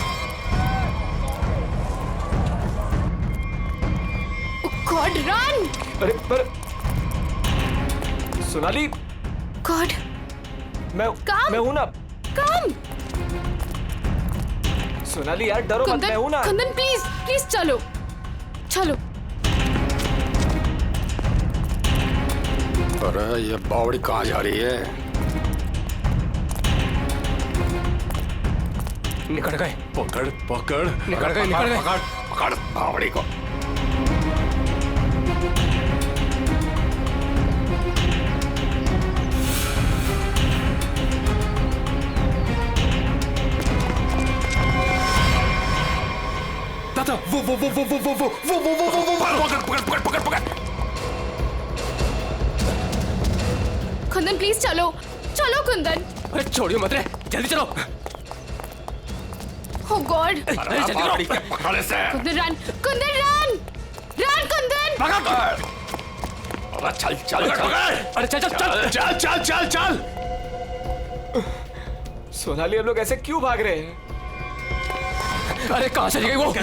God run. अरे पर सोनाली। गॉड मैं हूं ना। कम। सोनाली यार डरो मत, मैं हूं ना। कुंदन प्लीज प्लीज चलो चलो। अरे ये बावड़ी कहाँ जा रही है? निकल गए। पकड़ पकड़, निकल गए, निकल गए। पकड़ पकड़ बावड़ी को। दादा वो पकड़ पकड़ पकड़ पकड़। कुंदन प्लीज चलो चलो कुंदन। अरे छोड़ियो मत रे, जल्दी चलो। ओह गॉड। अरे जल्दी करो, पकड़ इसे। Kundan run, Kundan run, run Kundan. पकड़। अरे चल चल चल। अरे चल चल चल चल चल चल चल। सोनाली हम लोग ऐसे क्यों भाग रहे हैं? अरे कहाँ चली गई वो?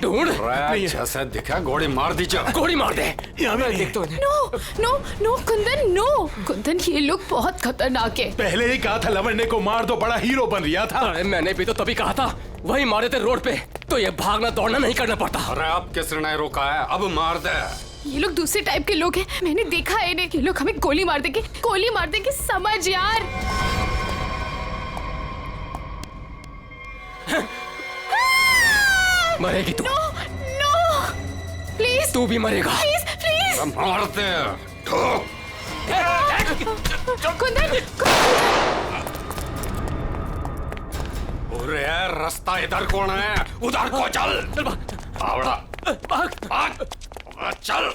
ढूंढ। जैसे दिखा गोली मार दीजिए। गोली मार दे। यहाँ मैं देख तो no no no Kundan no. Kundan ये लोग बहुत खतरनाक है। पहले ही कहा था लवंडे को मार दो, बड़ा हीरो बन रहा था। अरे मैंने भी तो तभी कहा था, वही मारे थे रोड पे, तो ये भागना दौड़ना नहीं करना पड़ता। अरे अब किसने नहीं रोका है, अब मार दे। ये लोग दूसरे टाइप के लोग हैं, मैंने देखा है इन्हें। ये लोग हमें गोली मार देंगे, समझ यार। मरेगी तू। No no please. तू भी मरेगा। Please please. मार दे। कुंदन अरे रास्ता इधर कौन है? उधर को चल। आवड़ा भाग चल।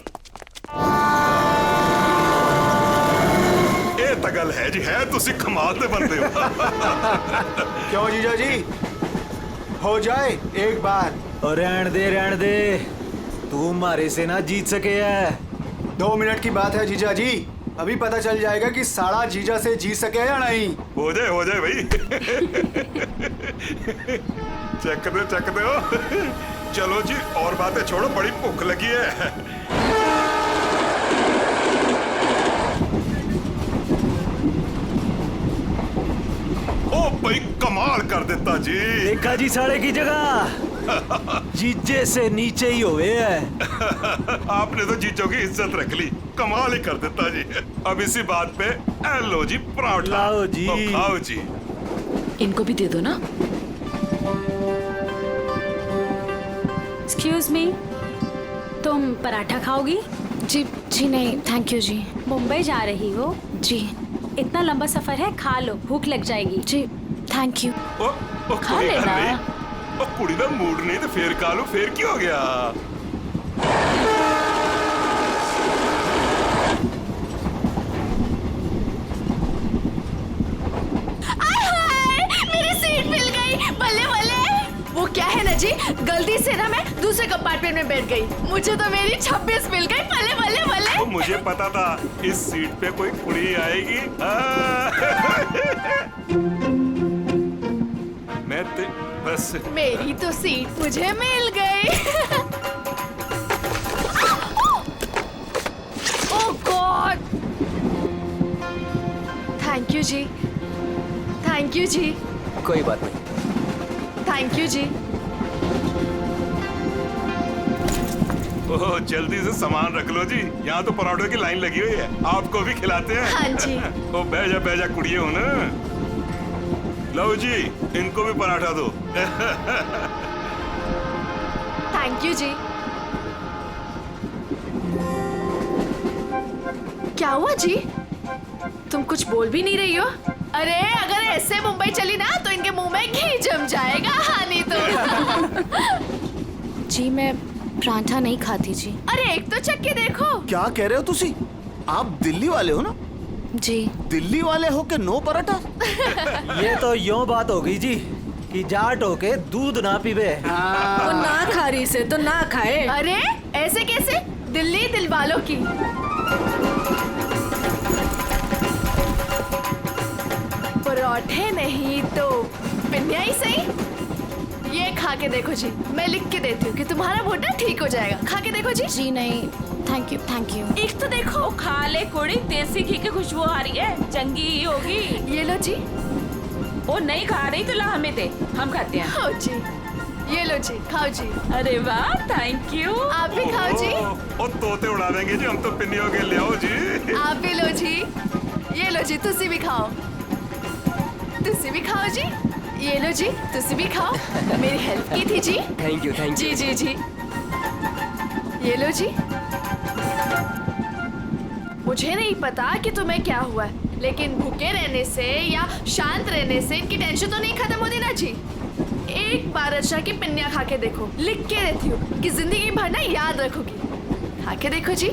ਇਹ ਤਾਂ ਗੱਲ ਹੈ ਜੀ, ਹੈ ਤੁਸੀਂ ਕਮਾਲ ਦੇ ਬੰਦੇ ਹੋ। क्यों जीजा जी, हो जाए एक बार। और रहन दे, तू मारे से ना जीत सके है। 2 मिनट की बात है जीजा जी, अभी पता चल जाएगा कि साड़ा जीजा से जीत सके या नहीं। हो जाए भाई। चक दो। चलो जी और बातें छोड़ो, बड़ी भूख लगी है। ओ भाई कमाल कर देता जी। देखा जी साड़े की जगह। जीजे से नीचे ही हुए है। आपने तो जीजो की इज्जत रख ली, कमाल ही कर देता जी। अब इसी बात पे लो जी पराठा। लाओ जी। तो खाओ जी। इनको भी दे दो ना। एक्सक्यूज मी, तुम पराठा खाओगी? जी जी नहीं थैंक यू जी। मुंबई जा रही हो? जी। इतना लंबा सफर है, खा लो, भूख लग जाएगी। जी थैंक यू। खा लेना। कुड़ी दा मूड नहीं तो फिर खा लो, फिर क्या हो गया? मेरी सीट मिल गई, बल्ले बल्ले। वो क्या है ना जी, गलती से ना मैं दूसरे कंपार्टमेंट में बैठ गई, मुझे तो मेरी 26 मिल गई, बल्ले बल्ले बल्ले। तो मुझे पता था इस सीट पे कोई कुड़ी आएगी। मैं बस मेरी तो सीट मुझे मिल गई। ओह गॉड, थैंक यू जी, थैंक यू जी। कोई बात नहीं। थैंक यू जी। ओह जल्दी से सामान रख लो जी, यहाँ तो पराठों की लाइन लगी हुई है, आपको भी खिलाते हैं। हाँ जी। ओ बैजा कुड़िए हो ना। लो जी, इनको भी पराठा दो। थैंक यू जी। क्या हुआ जी, तुम कुछ बोल भी नहीं रही हो? अरे अगर ऐसे मुंबई चली ना तो इनके मुंह में घी जम जाएगा। हाँ नहीं तो। जी मैं पराठा नहीं खाती जी। अरे एक तो चख के देखो। क्या कह रहे हो तुसी? आप दिल्ली वाले हो ना? जी। दिल्ली वाले हो के नो पराठा? ये तो यूं बात हो गई जी कि जाट हो के दूध ना पीवे। वो ना खा रही से तो ना खाए। अरे ऐसे कैसे, दिल्ली दिल वालों की। पराठे नहीं तो पिन्निया ही सही। ये खा के देखो जी, मैं लिख के देती हूँ कि तुम्हारा घुटना ठीक हो जाएगा। खा के देखो जी। जी नहीं थैंक यू थैंक यू। एक तो देखो। खा ले कुड़ी, देसी घी की खुशबू आ रही है, चंगी ही होगी। ये लो जी। वो नहीं खा रही तो ला हमें दे, हम खाते हैं। खाओ जी, ये लो जी, खाओ जी। अरे वाह थैंक यू। आप भी खाओ जी। ओ तोते उड़ा देंगे जी, हम तो पिन्नियों के ले आओ जी। आप भी लो जी, ये लो जी, तुसी भी खाओ, तुसी भी खाओ जी। ये लो जी, तुसी भी खाओ, मेरी हेल्प की थी जी। थैंक यू जी जी जी। ये लो जी। मुझे नहीं पता कि तुम्हें क्या हुआ है, लेकिन भूखे रहने से या शांत रहने से इनकी टेंशन तो नहीं खत्म होती ना जी। एक बार अच्छा की पिन्निया खा के देखो, लिख के रहती हूँ कि जिंदगी भर ना याद रखोगी। खा के देखो जी।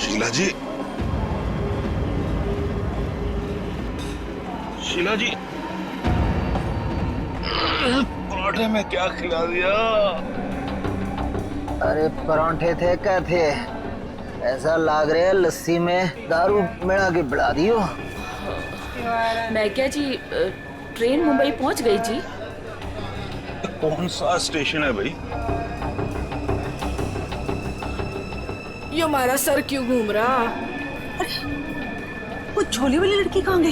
शीला जी, शीला जी, पराठे में क्या खिला दिया? अरे परांठे थे क्या थे? ऐसा लाग रहा है लस्सी में दारू मिला के बढ़ा दियो। मैं क्या जी, ट्रेन मुंबई पहुंच गई जी। कौन सा स्टेशन है भाई? ये हमारा सर क्यों घूम रहा? वो झोली वाली लड़की कहाँ गई?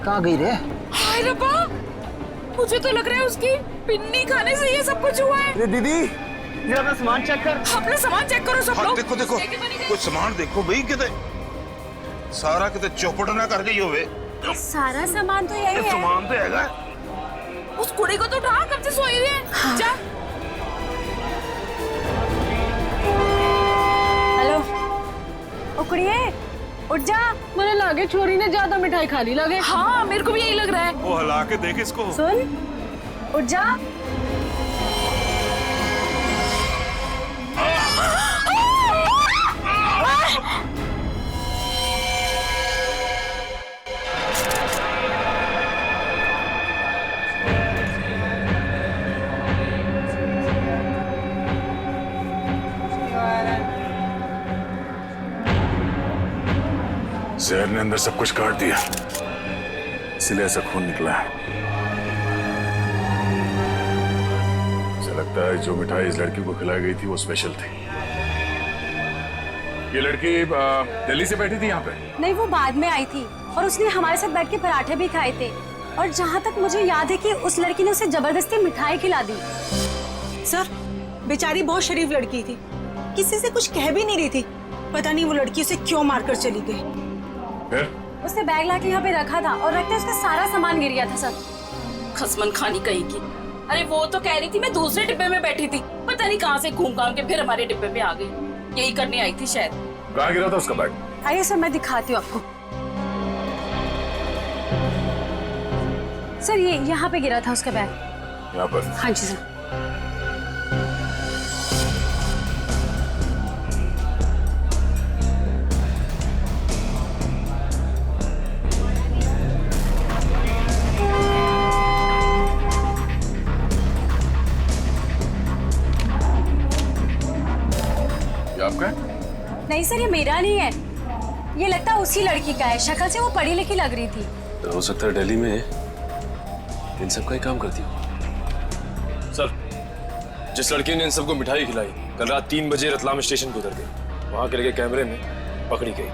कहाँ गई रे? हाय रब्बा, मुझे तो लग रहा है उसकी पिन्नी खाने से ये सब कुछ हुआ है। अरे दीदी, जरा अपना सामान चेक कर। अपना सामान चेक करो सब लोग। देखो देखो, कुछ सामान देखो भाई, कितने सारा कितने चौपट ना कर गई होवे। सारा सामान तो यही है। सामान तो हैगा। उस कुड़ी को तो उठा, कब से सोई हुई है। हाँ। जा। हेलो, ओ कुड़िए, उठ जा। मुझे लगे छोरी ने ज्यादा मिठाई खा ली लगे। हाँ, मेरे को भी यही लग रहा है। वो हिला के देख इसको। सुन, उठ जा। जहर ने अंदर सब कुछ काट दिया, इसलिए ऐसा खून निकला है। मुझे लगता है जो मिठाई इस लड़की को खिलाई गई थी वो स्पेशल थी। ये लड़की दिल्ली से बैठी थी यहाँ पे? नहीं, वो बाद में आई थी और उसने हमारे साथ बैठ के पराठे भी खाए थे। और जहाँ तक मुझे याद है कि उस लड़की ने उसे जबरदस्ती मिठाई खिला दी। सर, बेचारी बहुत शरीफ लड़की थी, किसी से कुछ कह भी नहीं रही थी। पता नहीं वो लड़की उसे क्यों मारकर चली गई। उसने बैग लाके यहाँ पे रखा था और रखते उसका सारा सामान गिर गया था सर। खसमन खानी कहीं की। अरे वो तो कह रही थी मैं दूसरे डिब्बे में बैठी थी, पता नहीं कहाँ से घूम घाम के फिर हमारे डिब्बे में आ गई। यही करने आई थी शायद। कहाँ गिरा था उसका बैग? आइए सर, मैं दिखाती हूँ आपको। सर, ये यहाँ पे गिरा था उसका बैग। यहाँ पर? हाँ जी सर। आपका? नहीं सर, ये मेरा नहीं है। ये लगता है उसी लड़की का है। शक्ल से वो पढ़ी लिखी लग रही थी। तो हो सकता है दिल्ली में इन सब का ही काम करती हो। सर, जिस लड़की ने इन सबको मिठाई खिलाई कल रात 3 बजे रतलाम स्टेशन पे उतर गई। वहां के लगे कैमरे में पकड़ी गई।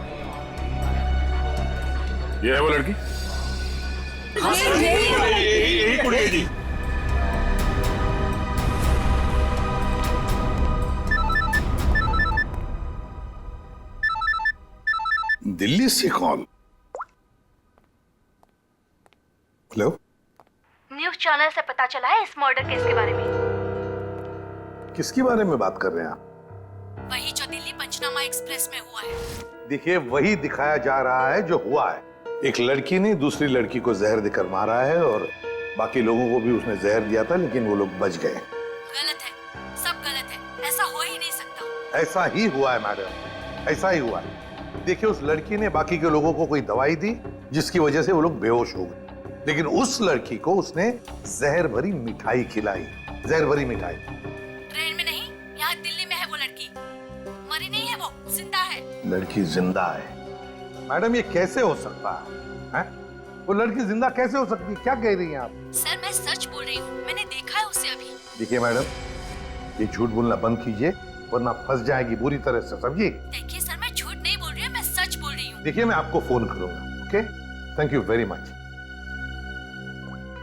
ये है वो लड़की? यही कुड़ी है जी। दिल्ली से कॉल। हेलो, न्यूज़ चैनल से पता चला है इस मर्डर केस के बारे में। किसके बारे में बात कर रहे हैं आप? वही जो दिल्ली पंचनामा एक्सप्रेस में हुआ है। देखिए, वही दिखाया जा रहा है जो हुआ है। एक लड़की ने दूसरी लड़की को जहर देकर मारा है और बाकी लोगों को भी उसने जहर दिया था, लेकिन वो लोग बच गए। गलत है, सब गलत है। ऐसा हो ही नहीं सकता। ऐसा ही हुआ है मैडम, ऐसा ही हुआ है। देखिए, उस लड़की ने बाकी के लोगों को कोई दवाई दी जिसकी वजह से वो लोग बेहोश हो गए, लेकिन उस लड़की को उसने जहर भरी मिठाई खिलाई। जहर भरी मिठाई। ट्रेन में नहीं, यहाँ दिल्ली में है वो लड़की। मरी नहीं है, वो जिंदा है। लड़की जिंदा है? मैडम, ये कैसे हो सकता है? वो लड़की जिंदा कैसे हो सकती है? क्या कह रही हैं आप? सर, मैं सच बोल रही हूँ, मैंने देखा है उसे अभी। देखिए मैडम, ये झूठ बोलना बंद कीजिए वरना फंस जाएगी बुरी तरह से, समझिए? देखिए सर, मैं झूठ नहीं बोल रही हूँ, मैं सच बोल रही हूँ। देखिए, मैं आपको फोन करूंगा। Okay, thank you very much.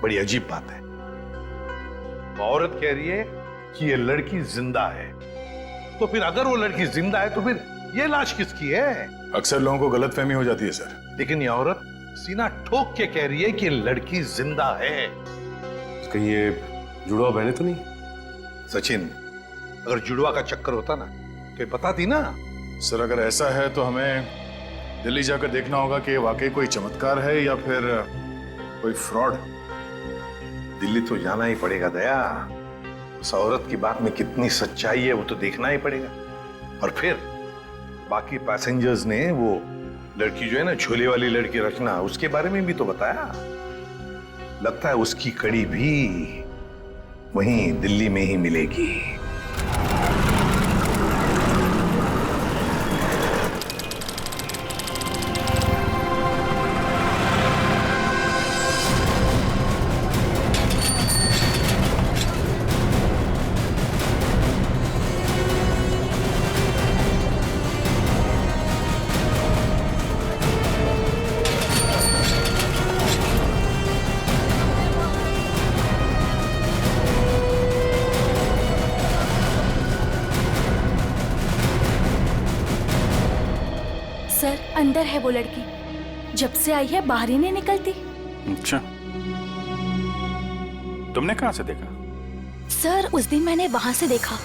बड़ी अजीब बात है, औरत कह रही है कि ये लड़की जिंदा है, तो फिर अगर वो लड़की जिंदा है तो फिर ये लाश किसकी है? अक्सर लोगों को गलतफहमी हो जाती है सर। लेकिन ये औरत सीना ठोक के कह रही है कि लड़की जिंदा है। कहीं ये जुड़वा बहने तो नहीं? सचिन, अगर जुड़वा का चक्कर होता ना तो ये बताती ना। सर, अगर ऐसा है तो हमें दिल्ली जाकर देखना होगा कि वाकई कोई चमत्कार है या फिर कोई फ्रॉड। दिल्ली तो जाना ही पड़ेगा दया। उस औरत की बात में कितनी सच्चाई है वो तो देखना ही पड़ेगा। और फिर बाकी पैसेंजर्स ने वो लड़की जो है ना, झोले वाली लड़की रचना, उसके बारे में भी तो बताया। लगता है उसकी कड़ी भी वहीं दिल्ली में ही मिलेगी। अंदर है वो लड़की, जब से आई है बाहर ही नहीं निकलती। अच्छा, तुमने कहाँ से देखा? सर उस दिन मैंने वहां से देखा।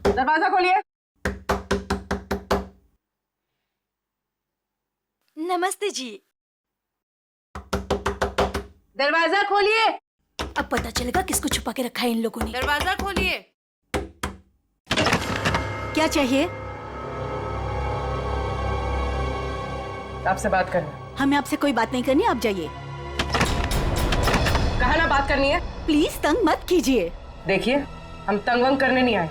दरवाजा खोलिए। नमस्ते जी। दरवाजा खोलिए। अब पता चलेगा किसको छुपा के रखा है इन लोगों ने। दरवाजा खोलिए। क्या चाहिए? आपसे बात करना। हमें आपसे कोई बात नहीं करनी, आप जाइए। कहा ना बात करनी है। प्लीज तंग मत कीजिए। देखिए, हम तंग वंग करने नहीं आए,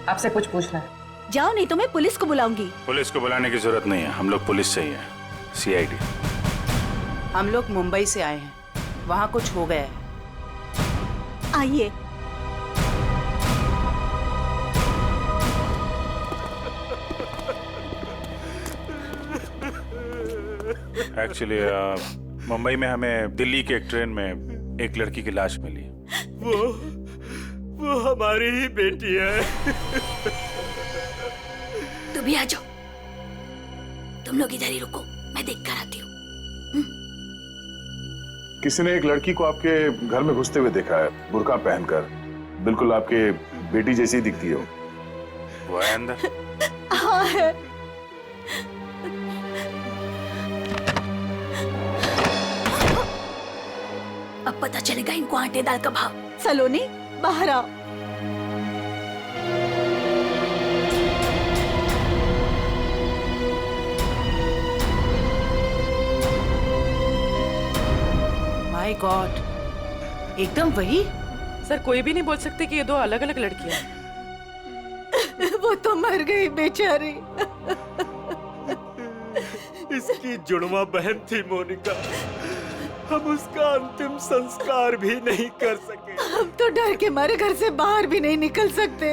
आपसे कुछ पूछना है। जाओ, नहीं तो मैं पुलिस को बुलाऊंगी। पुलिस को बुलाने की जरूरत नहीं है, हम लोग पुलिस से ही हैं, CID। हम लोग मुंबई से आए हैं, वहाँ कुछ हो गया है। आइए। एक्चुअली मुंबई में हमें दिल्ली के एक ट्रेन में एक लड़की की लाश मिली। वो हमारी ही बेटी है। तुम भी आ जाओ, तुम लोग इधर ही रुको, मैं देख कर आती हूँ। किसी ने एक लड़की को आपके घर में घुसते हुए देखा है, बुर्का पहनकर, बिल्कुल आपके बेटी जैसी दिखती है वो है अंदर। हाँ है। अब पता चलेगा इनको आटे दाल का भाव। सलोनी बाहर आओ। माय गॉड, एकदम वही। सर कोई भी नहीं बोल सकते कि ये दो अलग अलग लड़कियां हैं। वो तो मर गई बेचारी। इसकी जुड़वा बहन थी मोनिका, हम उसका अंतिम संस्कार भी नहीं कर सके। हम तो डर के मारे घर से बाहर भी नहीं निकल सकते।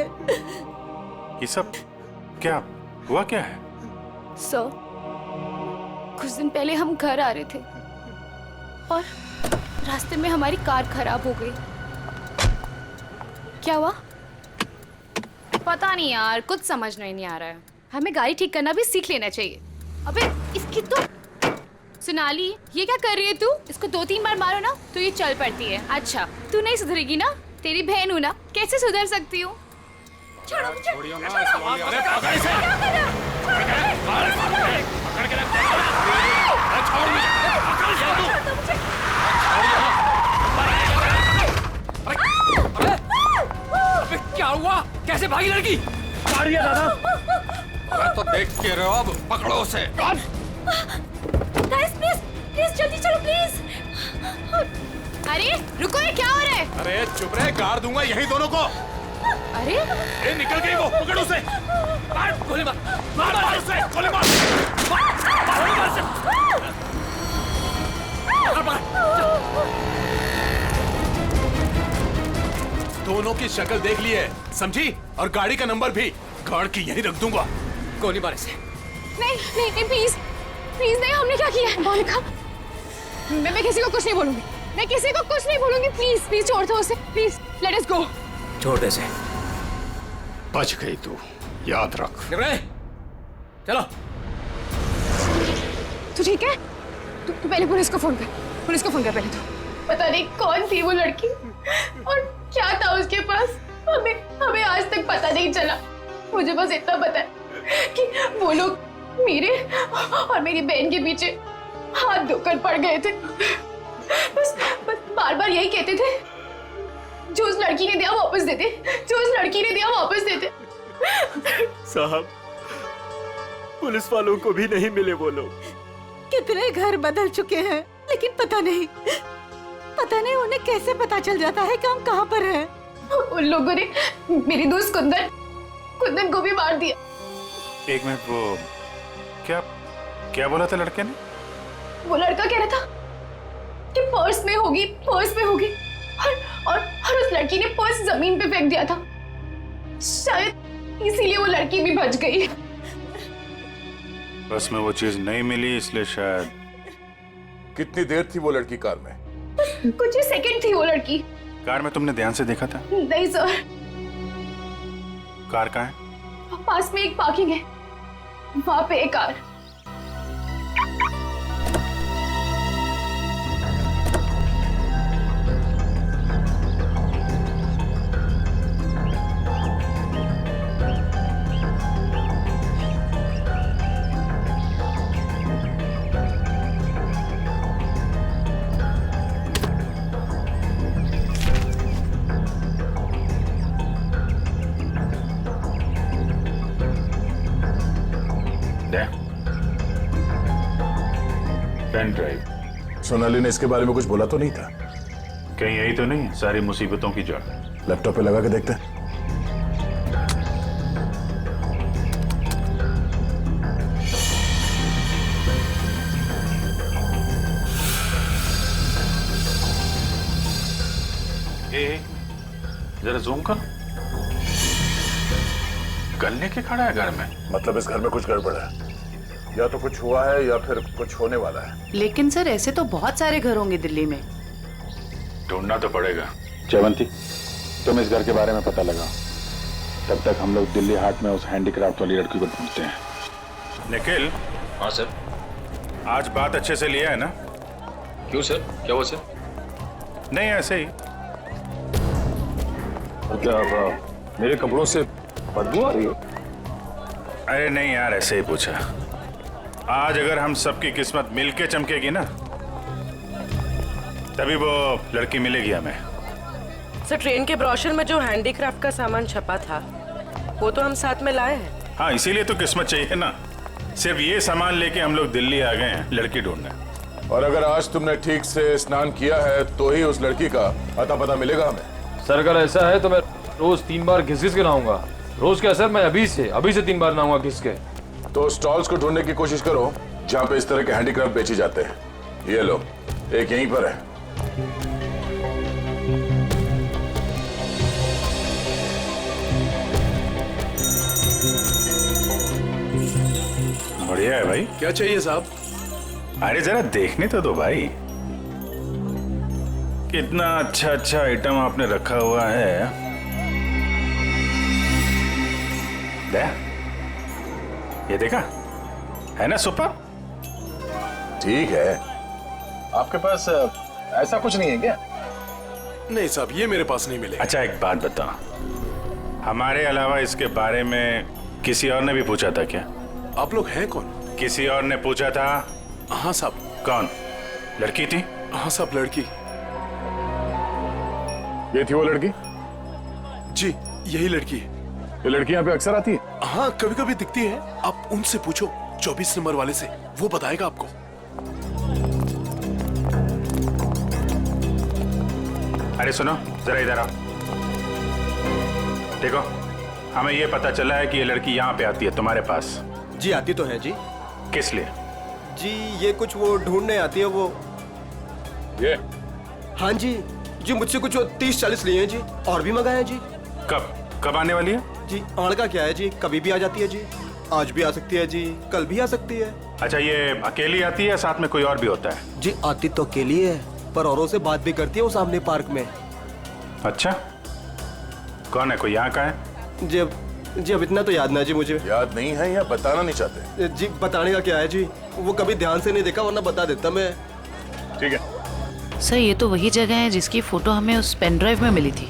ये सब क्या हुआ, क्या है? सर, कुछ दिन पहले हम घर आ रहे थे और रास्ते में हमारी कार खराब हो गई। क्या हुआ? पता नहीं यार, कुछ समझ नहीं आ रहा है। हमें गाड़ी ठीक करना भी सीख लेना चाहिए। अबे इसकी तो सोनाली, ये क्या कर रही है तू? इसको 2-3 बार मारो ना तो ये चल पड़ती है। अच्छा तू नहीं सुधरेगी ना, तेरी बहन हूँ ना, कैसे सुधर सकती हूँ? क्या हुआ? कैसे भागी लड़की? मारिए दादा। मैं तो देख के रहे हो, अब पकड़ो उसे। गाइस प्लीज प्लीज जल्दी चलो प्लीज। अरे रुको, ये क्या हो रहा है? अरे चुप रहे, गाड़ दूंगा यही दोनों को। अरे ए, निकल गई वो, पकड़ उसे। मार, गोली मार, मार उसे, गोली मार। दोनों की शक्ल देख ली है, समझी? और गाड़ी का नंबर भी गाड़ की यही रख दूंगा। गोली मार इसे। नहीं नहीं नहीं, प्लीज प्लीज नहीं, हमने क्या किया है? मोनिका, मैं किसी को कुछ नहीं बोलूंगी, मैं किसी को कुछ नहीं बोलूंगी। प्लीज प्लीज छोड़ दो उसे, प्लीज लेट अस गो। छोड़ दे इसे। बच गई तू, याद रख। चलो। तू ठीक है? तू पहले पुलिस को फोन कर, पुलिस को फोन कर पहले। तो पता नहीं कौन थी वो लड़की और क्या था उसके पास, हमें आज तक पता नहीं चला। मुझे बस इतना पता है कि वो लोग मेरे और मेरी बहन के पीछे हाथ धोकर पड़ गए थे। बस बार बार यही कहते थे, जो उस लड़की ने दिया वापस देते, जो उस लड़की ने दिया वापस देते। साहब, पुलिस वालों को भी नहीं मिले वो लोग। कितने घर बदल चुके हैं, लेकिन पता नहीं पता नहीं उन्हें कैसे पता चल जाता है कि हम कहाँ पर हैं। उन लोगों ने मेरी दोस्त कुंदन को भी मार दिया। एक मिनट, वो क्या क्या बोला था लड़के ने? वो लड़का कह रहा था कि पर्स में होगी और उस लड़की ने पर्स जमीन पे फेंक दिया था। शायद इसीलिए वो लड़की भी बच गई। बस में वो चीज नहीं मिली इसलिए शायद। कितनी देर थी वो लड़की कार में? कुछ ही सेकंड थी वो लड़की। कार में तुमने ध्यान से देखा था? नहीं सर। कार कहाँ है? पास में एक पार्किंग है, वहां पे एक कार। Pen drive. सोनाली ने इसके बारे में कुछ बोला तो नहीं था? कहीं यही तो नहीं सारी मुसीबतों की जड़? लैपटॉप पे लगा के देखते हैं। जरा जूम कर। गन लेके खड़ा है घर में? मतलब इस घर में कुछ गड़बड़ है, या तो कुछ हुआ है या फिर कुछ होने वाला है। लेकिन सर ऐसे तो बहुत सारे घर होंगे दिल्ली में। ढूंढना तो पड़ेगा। जयवंती, तुम इस घर के बारे में पता लगाओ, तब तक हम लोग दिल्ली हाट में उस हैंडीक्राफ्ट वाली लड़की को ढूंढते हैं। निखिल। हाँ सर। आज बात अच्छे से लिया है ना? क्यों सर, क्या हुआ सर? नहीं ऐसे ही। क्या मेरे कपड़ों से बदबू आ रही है? अरे नहीं यार, ऐसे ही पूछा। आज अगर हम सबकी किस्मत मिलके चमकेगी ना, तभी वो लड़की मिलेगी हमें। सर ट्रेन के ब्रोशर में जो हैंडीक्राफ्ट का सामान छपा था वो तो हम साथ में लाए हैं। हाँ, इसीलिए तो किस्मत चाहिए ना। सिर्फ ये सामान लेके हम लोग दिल्ली आ गए हैं लड़की ढूंढने। और अगर आज तुमने ठीक से स्नान किया है तो ही उस लड़की का अता पता मिलेगा हमें। सर अगर ऐसा है तो मैं रोज 3 बार घिस के नहाऊंगा। रोज क्या सर, मैं अभी से 3 बार नहाऊंगा घिस के। तो स्टॉल्स को ढूंढने की कोशिश करो जहाँ पे इस तरह के हैंडीक्राफ्ट बेचे जाते हैं। ये लो, एक यहीं पर है। बढ़िया है भाई। क्या चाहिए साहब? अरे जरा देखने तो दो भाई, कितना अच्छा आइटम आपने रखा हुआ है। दे, ये देखा है ना, सुपर। ठीक है। आपके पास ऐसा कुछ नहीं है क्या? नहीं साहब, ये मेरे पास नहीं मिलेगा। अच्छा एक बात बताओ, हमारे अलावा इसके बारे में किसी और ने भी पूछा था क्या? आप लोग हैं कौन? किसी और ने पूछा था? हाँ साहब। कौन? लड़की थी? हाँ साहब, लड़की। ये थी वो लड़की? जी, यही लड़की है। ये लड़की यहाँ पे अक्सर आती है? हाँ, कभी कभी दिखती है। आप उनसे पूछो, 24 नंबर वाले से, वो बताएगा आपको। अरे सुनो, जरा इधर आओ। देखो, हमें ये पता चला है कि ये लड़की यहाँ पे आती है तुम्हारे पास। जी आती तो है जी। किस लिए? जी ये कुछ वो ढूंढने आती है वो। ये? हाँ जी, मुझसे कुछ 30-40 लिए हैं जी, और भी मंगाए हैं जी। कब आने वाली है? जी आड़ का क्या है जी, कभी भी आ जाती है जी। आज भी आ सकती है जी, कल भी आ सकती है। अच्छा, ये अकेली आती है, साथ में कोई और भी होता है? जी आती तो अकेली है, पर औरों से बात भी करती है वो सामने पार्क में। अच्छा, कौन है, कोई यहाँ का है? जी अब इतना तो याद ना जी मुझे। याद नहीं है या बताना नहीं चाहते? जी बताने का क्या है जी, वो कभी ध्यान से नहीं देखा, वरना बता देता मैं। ठीक है सर, ये तो वही जगह है जिसकी फोटो हमें उस पेन ड्राइव में मिली थी।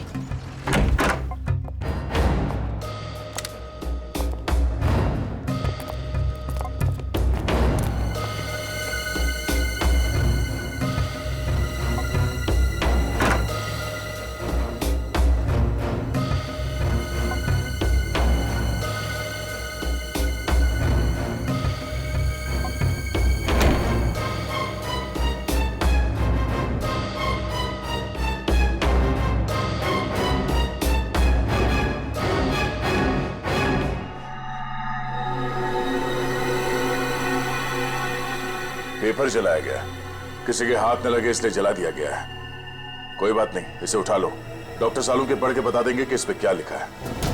भर जलाया गया, किसी के हाथ न लगे इसलिए जला दिया गया है। कोई बात नहीं, इसे उठा लो, डॉक्टर सालुंके पढ़ के बता देंगे कि इस पे क्या लिखा है।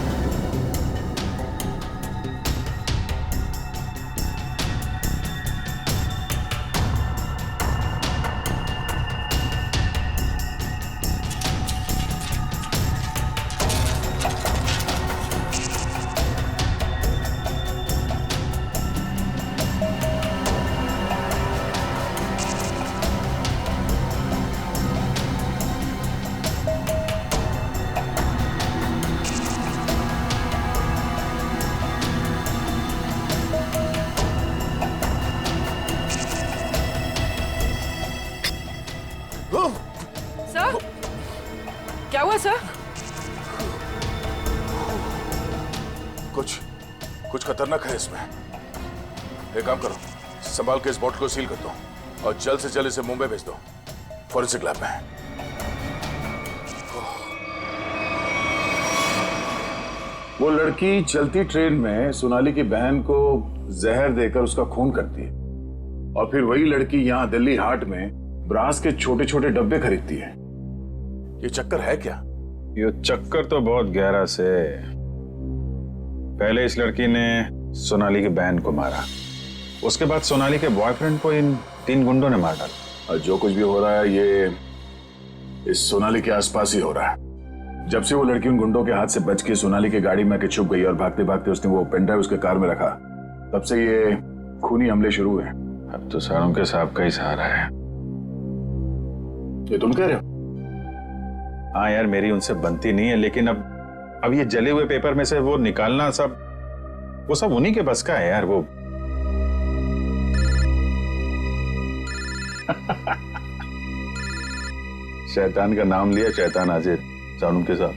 सर, क्या हुआ सर? कुछ खतरनाक है इसमें। एक काम करो, संभाल के इस बॉटल को सील कर दो और जल्द से जल्द इसे मुंबई भेज दो, फॉरेंसिक लैब में। वो लड़की चलती ट्रेन में सोनाली की बहन को जहर देकर उसका खून करती है और फिर वही लड़की यहाँ दिल्ली हाट में ब्रास के छोटे छोटे डब्बे खरीदती है। ये चक्कर है क्या? ये चक्कर तो बहुत गहरा से। पहले इस लड़की ने सोनाली की बहन को मारा, उसके बाद सोनाली के बॉयफ्रेंड को इन 3 गुंडों ने मार डाला। और जो कुछ भी हो रहा है ये इस सोनाली के आसपास ही हो रहा है। जब से वो लड़की उन गुंडों के हाथ से बच के सोनाली की गाड़ी में छुप गई और भागते भागते उसने वो पेन ड्राइव उसके कार में रखा, तब से ये खूनी हमले शुरू हुए। अब तो सालुंके साहब का ही सहारा है। ये तुम कह रहे हो? हाँ यार, मेरी उनसे बनती नहीं है, लेकिन अब ये जले हुए पेपर में से वो निकालना वो सब उन्हीं के बस का है यार। वो शैतान का नाम लिया, शैतान हाजिर। सालुंके साहब।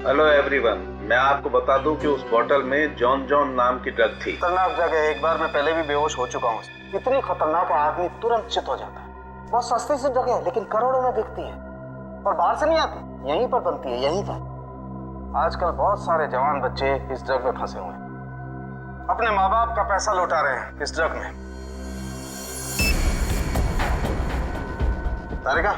हेलो एवरीवन, मैं आपको बता दूं कि उस बोतल में जॉन जॉन नाम की ड्रग थी। खतरनाक जगह, एक बार मैं पहले भी बेहोश हो चुका हूँ। इतनी खतरनाक है, आदमी तुरंत चित हो जाता है। बहुत सस्ती सी जगह है, लेकिन करोड़ों में बिकती है और बाहर से नहीं आती, यहीं पर बनती है, यहीं पर। आजकल बहुत सारे जवान बच्चे इस ड्रग में फंसे हुए हैं, अपने माँ बाप का पैसा लौटा रहे हैं इस ड्रग में। तारिका,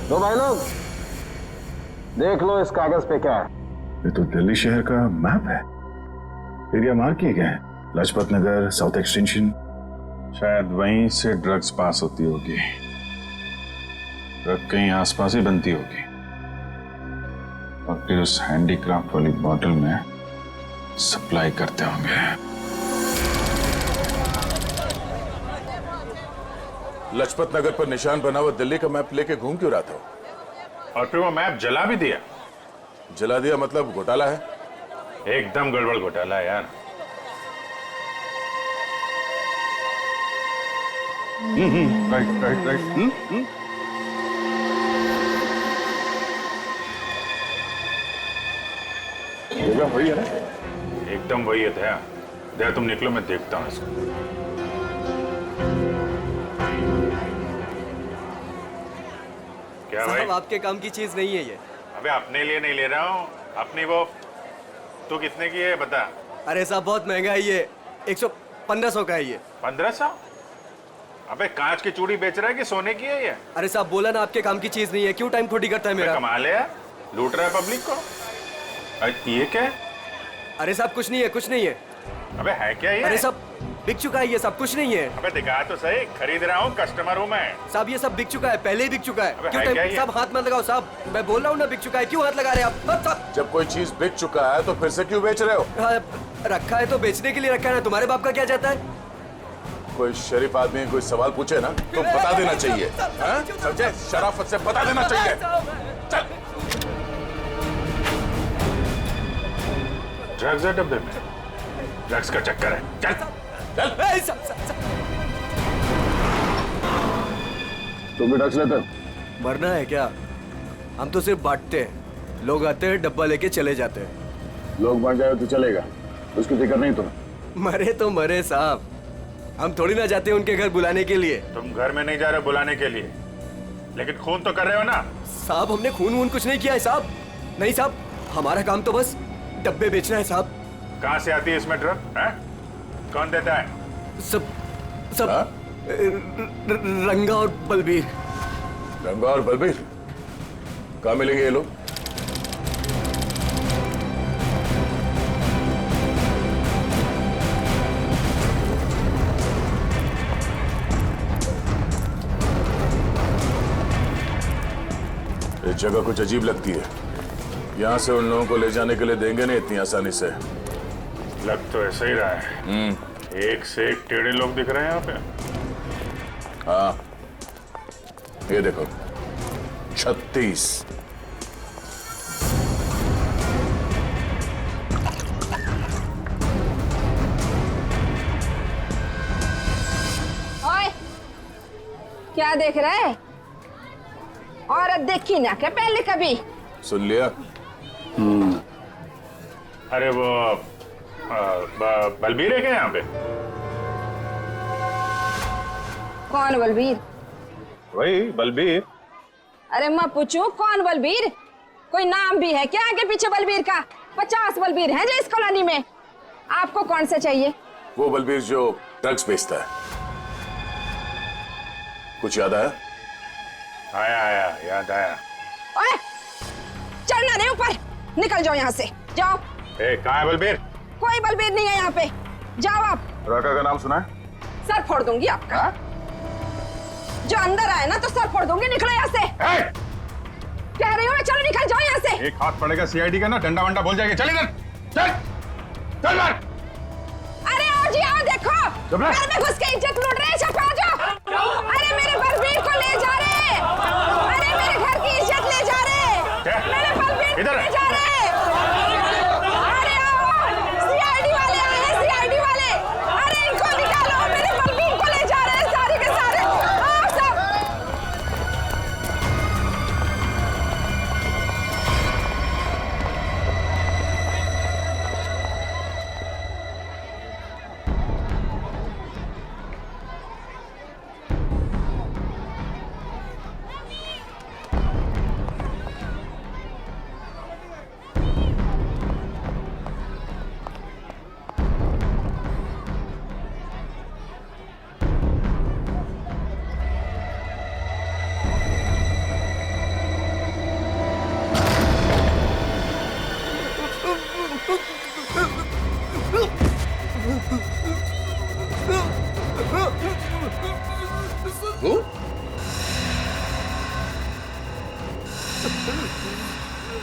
तो भाई लोग देख लो इस कागज पे क्या है। ये तो दिल्ली शहर का मैप है। एरिया मार्क किए गए हैं, लाजपत नगर, साउथ एक्सटेंशन। शायद वहीं से ड्रग्स पास होती होगी। ड्रग कहीं आसपास ही बनती होगी और फिर उस हैंडीक्राफ्ट वाली बॉटल में सप्लाई करते होंगे। लाजपत नगर पर निशान बना हुआ दिल्ली का मैप लेके घूम क्यों रहा था? और फिर वो मैप जला भी दिया। जला दिया मतलब घोटाला है? एकदम गड़बड़ घोटाला है यार। Right right right. जगह वही है ना? एकदम वही है। दया तुम निकलो, मैं देखता हूँ इसको। क्या भाई? साहब आपके काम की चीज नहीं है ये। अबे अपने लिए नहीं ले रहा हूँ, अपनी वो। तू कितने की है बता? अरे साहब बहुत महंगा है ये, 100-1500 का है ये। 1500? अबे कांच की चूड़ी बेच रहा है कि सोने की है ये? अरे साहब बोला ना आपके काम की चीज नहीं है, क्यों टाइम खोटी करता है मेरा? कमाल है, लूट रहा है पब्लिक को। ये क्या है? अरे साहब कुछ नहीं है, कुछ नहीं है। अबे है क्या ये? अरे साहब बिक चुका है ये सब, कुछ नहीं है। अबे दिखा तो सही, खरीद रहा हूँ, कस्टमर हूँ मैं। साहब ये सब बिक चुका है, पहले ही बिक चुका है। अबे क्यों है क्या टाइम ये? साहब हाथ मत लगाओ साहब, मैं बोल रहा हूँ ना बिक चुका है, क्यों हाथ लगा रहे हैं आप? जब कोई चीज बिक चुका है तो फिर से क्यों बेच रहे हो? रखा है तो बेचने के लिए रखा है ना, तुम्हारे बाप का क्या जाता है? कोई शरीफ आदमी कोई सवाल पूछे ना तो बता देना चाहिए, हाँ? समझे? शराफत से बता देना चाहिए। चल। ड्रग्स है डब्बे में, ड्रग्स का चक्कर है। चल चल। तुम भी ड्रग्स लेते? मरना है क्या? हम तो सिर्फ बांटते हैं, लोग आते हैं डब्बा लेके चले जाते हैं। लोग मर जाए तो चलेगा, उसकी फिक्र नहीं तुम्हें? मरे तो मरे साहब, हम थोड़ी ना जाते हैं उनके घर बुलाने के लिए। तुम घर में नहीं जा रहे बुलाने के लिए, लेकिन खून तो कर रहे हो ना? साहब हमने खून वून कुछ नहीं किया है साहब। नहीं साहब, हमारा काम तो बस डब्बे बेचना है साहब। कहाँ से आती है इसमें ड्रग? कौन देता है? सब रंगा और बलबीर। रंगा और बलबीर कहाँ मिलेंगे ये लोग? ये जगह कुछ अजीब लगती है, यहाँ से उन लोगों को ले जाने के लिए देंगे नहीं इतनी आसानी से। लग तो ऐसा ही रहा है, एक से एक टेढ़े लोग दिख रहे हैं यहाँ पे। हाँ ये देखो 36। ओए, क्या देख रहे हैं? औरत देखी ना क्या पहले कभी? सुन लिया? अरे वो बलबीर है क्या यहाँ पे? कौन बलबीर? वही बलबीर। अरे मैं पूछूं कौन बलबीर? कोई नाम भी है क्या आगे पीछे बलबीर का? 50 बलबीर हैं जो इस कॉलोनी में। आपको कौन सा चाहिए? वो बलबीर जो ड्रग्स बेचता है। कुछ याद आया? आया याद आया। ओए, चढ़ना नहीं ऊपर, निकल जाओ यहाँ से, जाओ। कहाँ है बलबीर? कोई बलबीर नहीं है यहाँ पे, जाओ आप। राका का नाम सुना है? सर फोड़ दूंगी आपका। जो अंदर आए ना तो सर फोड़ दूंगी, निकलो यहाँ से। कह रही हूँ चलो निकल जाओ यहाँ से। एक हाथ पड़ेगा सीआईडी का ना, डंडा वंडा बोल जाएगा। चल इधर, चल चल मार। अरे आओ जी आओ, देखो घर में घुस के इज्जत लूट रहे हैं, छपा जाओ। अरे मेरे बलबीर को ले जा रहे, अरे मेरे घर की इज्जत ले जा रहे, मेरे बलबीर को ले जा रहे। अरे आओ, सीआईडी वाले आए हैं, सीआईडी वाले। अरे इनको निकालो, मेरे बलबीर को ले जा रहे हैं सारे के सारे। आओ सब।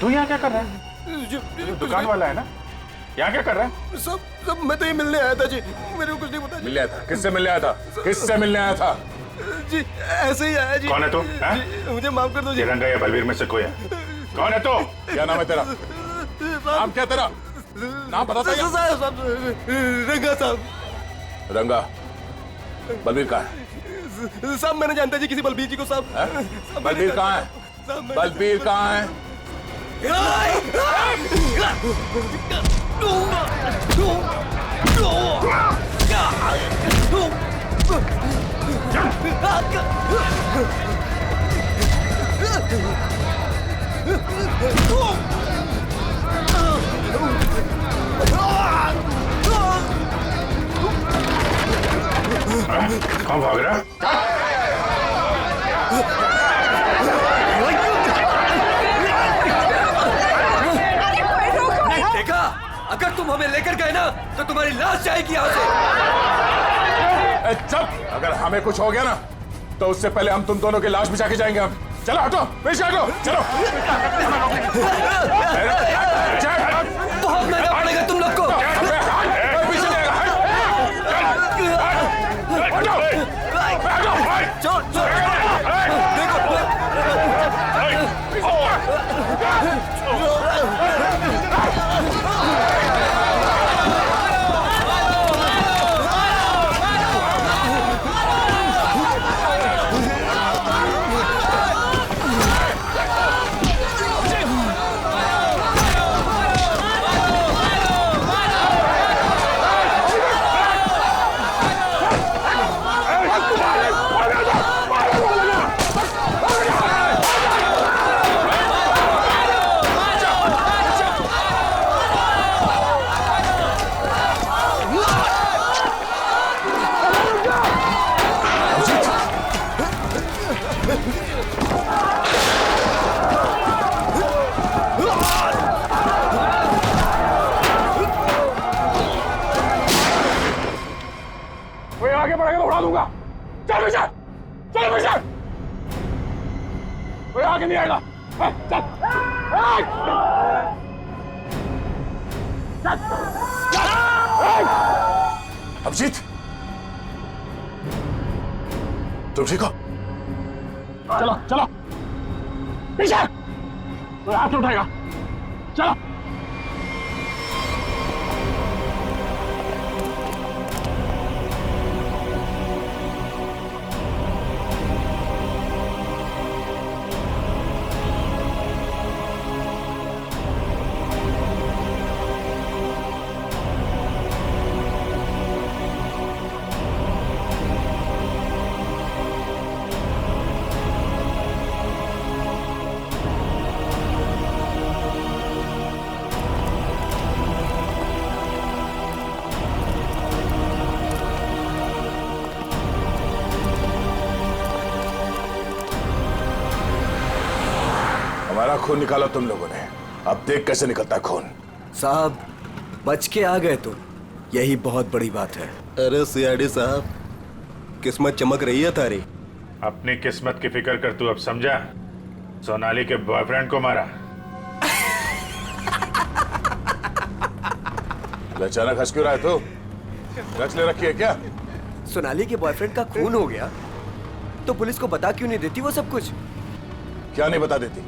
तू यहाँ क्या कर रहा है? दुकान वाला है ना, यहाँ क्या कर रहा है? सब मैं तो ये मिलने आया था जी, मेरे को कुछ नहीं पता। मिलने आया था? किससे मिलने आया था? किससे मिलने आया था? जी ऐसे ही आया जी। कौन है तू? मुझे माफ कर दो जी। रंगा या बलबीर में से कोई है? कौन है तू? क्या नाम है तेरा? नाम क्या तेरा? नाम बता दो। रंगा साहब। रंगा, बलबीर कहाँ है? साहब मैंने जानता जी किसी बलबीर जी को साहब। बलबीर कहाँ है? बलबीर कहाँ है? कौन भाग रहा है? हमें लेकर गए ना तो तुम्हारी लाश जाएगी यहाँ से। चुप! अगर हमें कुछ हो गया ना तो उससे पहले हम तुम दोनों की लाश बिछा के जाएंगे। हम चलो, हटो, पीछे हटो, चलो। बहुत महंगा पड़ेगा तुम लोग को। आगे बढ़ेगा तो उड़ा दूंगा। चल पीछे, चल पीछे। कोई आगे नहीं आएगा। चल, अभिजीत, तुम ठीक हो? चलो चलो पीछे, कोई हाथ नहीं उठाएगा। चलो। हमारा खून निकाला तुम लोगों ने, अब देख कैसे निकलता है खून। साहब बच के आ गए तुम, यही बहुत बड़ी बात है। अरे सीआईडी साहब, किस्मत चमक रही है तारी। अपनी किस्मत की फिक्र कर, तू अब समझा? सोनाली के बॉयफ्रेंड को मारा। अचानक हंस क्यों रहा है तू? ड्रग्स ले रखी है क्या? सोनाली के बॉयफ्रेंड का खून हो गया तो पुलिस को बता क्यों नहीं देती वो सब कुछ? क्या नहीं बता देती?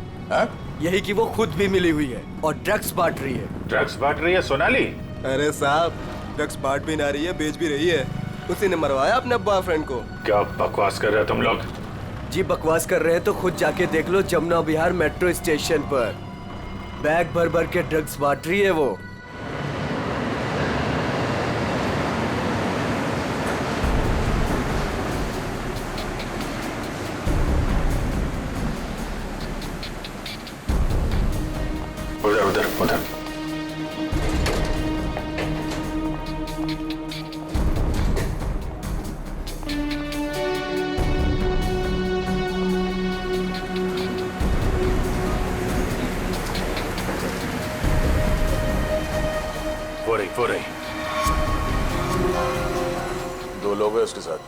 यही कि वो खुद भी मिली हुई है और ड्रग्स बांट रही है। ड्रग्स बांट रही है सोनाली? अरे साहब, ड्रग्स बांट भी ना रही है, बेच भी रही है। उसी ने मरवाया अपने बॉयफ्रेंड को। क्या बकवास कर रहे हो तुम लोग? जी बकवास कर रहे हैं तो खुद जाके देख लो, जमुना विहार मेट्रो स्टेशन पर बैग भर भर के ड्रग्स बांट रही है वो। उधर उधर उधर। वो रही। 2 लोग हैं उसके साथ।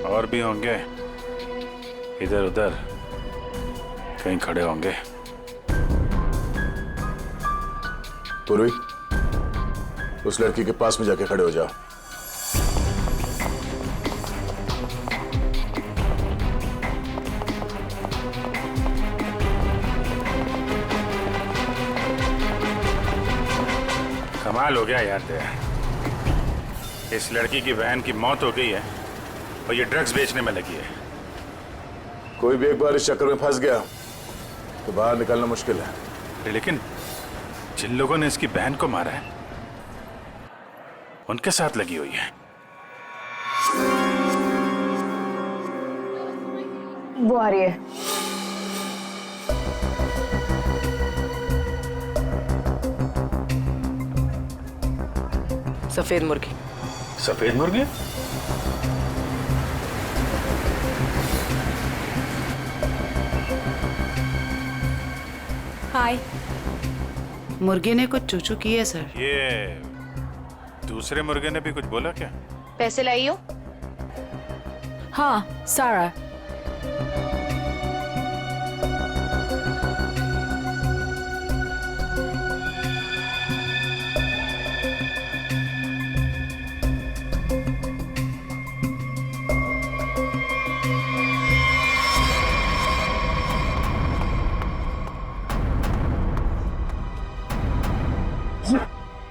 और भी होंगे, इधर उधर कहीं खड़े होंगे। पूर्वी, उस लड़की के पास में जाके खड़े हो जाओ। कमाल हो गया यार तेरा। इस लड़की की बहन की मौत हो गई है और ये ड्रग्स बेचने में लगी है। कोई भी एक बार इस चक्कर में फंस गया तो बाहर निकलना मुश्किल है। लेकिन जिन लोगों ने इसकी बहन को मारा है उनके साथ लगी हुई है। वो आ रही है। सफेद मुर्गी। सफेद मुर्गी? हाय। मुर्गे ने कुछ चूचू की है सर। ये दूसरे मुर्गे ने भी कुछ बोला क्या? पैसे लाई हो? हाँ, सारा।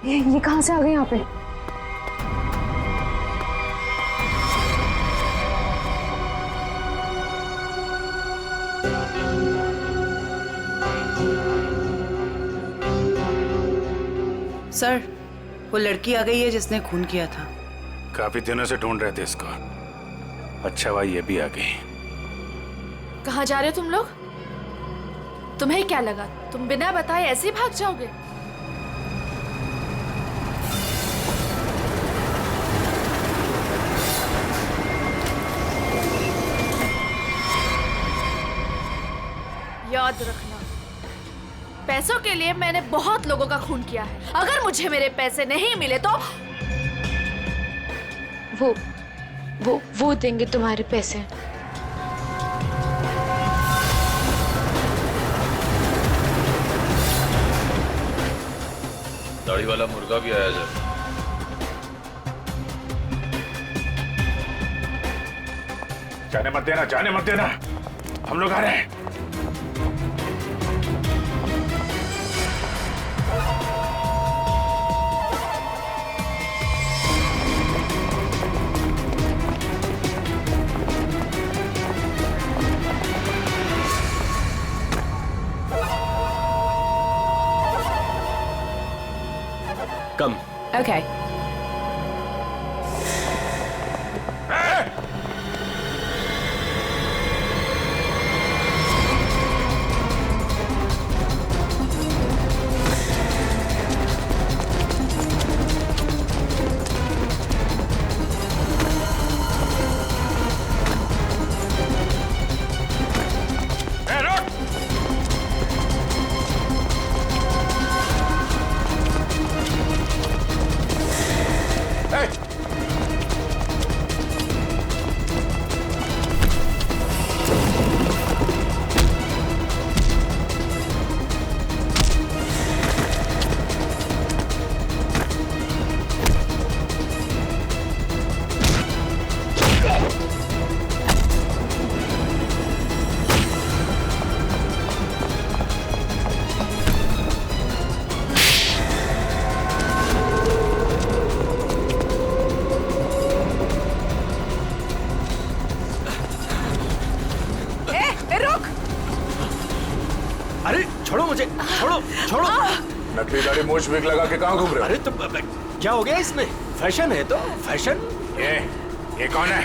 ये कहाँ से आ गए यहाँ पे? सर, वो लड़की आ गई है जिसने खून किया था। काफी दिनों से ढूंढ रहे थे इसको। अच्छा हुआ ये भी आ गई। कहाँ जा रहे हो तुम लोग? तुम्हें क्या लगा तुम बिना बताए ऐसे ही भाग जाओगे? याद रखना, पैसों के लिए मैंने बहुत लोगों का खून किया है। अगर मुझे मेरे पैसे नहीं मिले तो वो देंगे तुम्हारे पैसे। दाढ़ी वाला मुर्गा भी आया जब। जाने मत देना, जाने मत देना, हम लोग आ रहे हैं। कम। Okay. अरे छोड़ो मुझे, छोड़ो छोड़ो। नकली दाढ़ी मूछ विग लगा के कहाँ घूम रहे हो? अरे तो क्या हो गया इसमें? फैशन है तो फैशन। ये कौन है?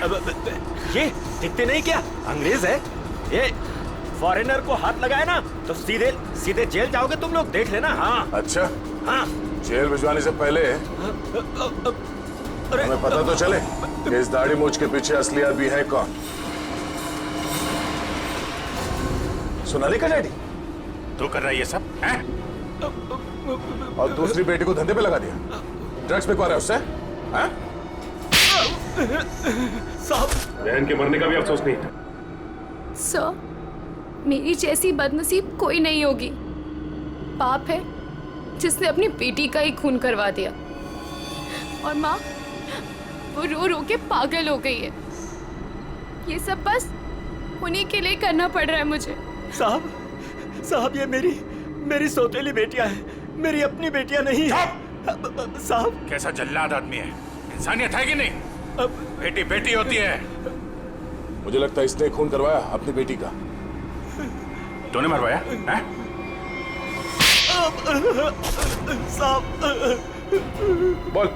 ये दिखते नहीं क्या? अंग्रेज है ये। फॉरेनर को हाथ लगाए ना तो सीधे सीधे जेल जाओगे तुम लोग, देख लेना। हाँ अच्छा, हाँ। जेल भिजवाने से पहले हमें पता तो चले कि इस दाढ़ी मूछ के पीछे असली आदमी है कौन। सोनाली का डैडी तू कर रहा है ये सब हैं? और दूसरी बेटी को धंधे पे लगा दिया, ड्रग्स बिकवा रहा है उससे, हैं? साहब, बहन के मरने का भी अफसोस नहीं था। सर, मेरी जैसी बदनसीब कोई नहीं होगी। पाप है जिसने अपनी बेटी का ही खून करवा दिया, और माँ वो रो रो के पागल हो गई है। ये सब बस उन्हीं के लिए करना पड़ रहा है मुझे। साहब, साहब ये मेरी सौतेली बेटियां हैं, मेरी अपनी बेटियां नहीं है। साहब, कैसा जल्लाद आदमी है, इंसानियत है कि नहीं? बेटी बेटी होती है। मुझे लगता है इसने खून करवाया अपनी बेटी का। तूने मरवाया हैं? साहब, बोल।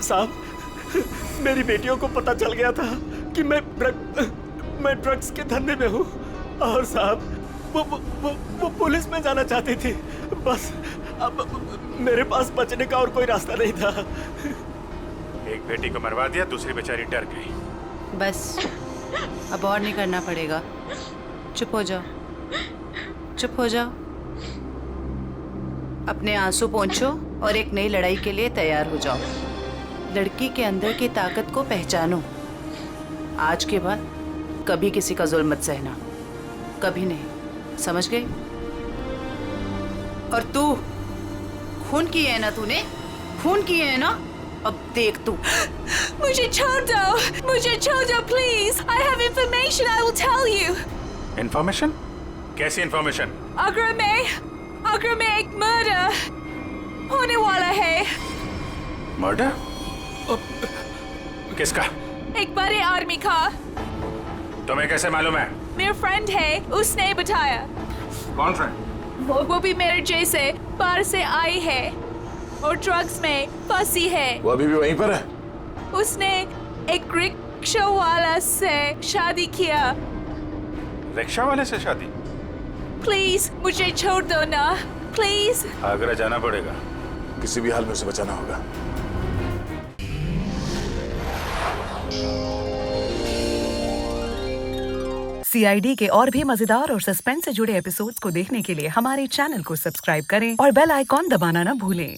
साहब, मेरी बेटियों को पता चल गया था कि मैं ड्रग्स के धंधे में हूँ, और साहब वो पुलिस में जाना चाहती थी। बस अब मेरे पास बचने का और कोई रास्ता नहीं था। एक बेटी को मरवा दिया, दूसरी बेचारी डर गई। बस अब और नहीं करना पड़ेगा, चुप हो जाओ। चुप हो जाओ, अपने आंसू पोंछो और एक नई लड़ाई के लिए तैयार हो जाओ। लड़की के अंदर की ताकत को पहचानो। आज के बाद कभी किसी का जुल्म मत सहना, कभी नहीं, समझ गई? और तू खून की है ना, तूने खून की है ना, अब देख तू। मुझे छोड़ दो please. I have information, I will tell you. Information? कैसी इंफॉर्मेशन? आगरा में एक मर्डर होने वाला है। मर्डर? किसका? एक बड़े आदमी का। तुम्हें कैसे मालूम है? मेरा फ्रेंड है, उसने बताया। कौन फ्रेंड? वो भी मेरे जैसे बाहर से आई है और ड्रग्स में फंसी है। वो अभी भी वहीं पर है? उसने एक रिक्शा वाला से शादी किया। रिक्शा वाले से शादी? प्लीज मुझे छोड़ दो ना, प्लीज। आगरा जाना पड़ेगा, किसी भी हाल में उसे बचाना होगा। CID के और भी मजेदार और सस्पेंस से जुड़े एपिसोड्स को देखने के लिए हमारे चैनल को सब्सक्राइब करें और बेल आइकॉन दबाना ना भूलें।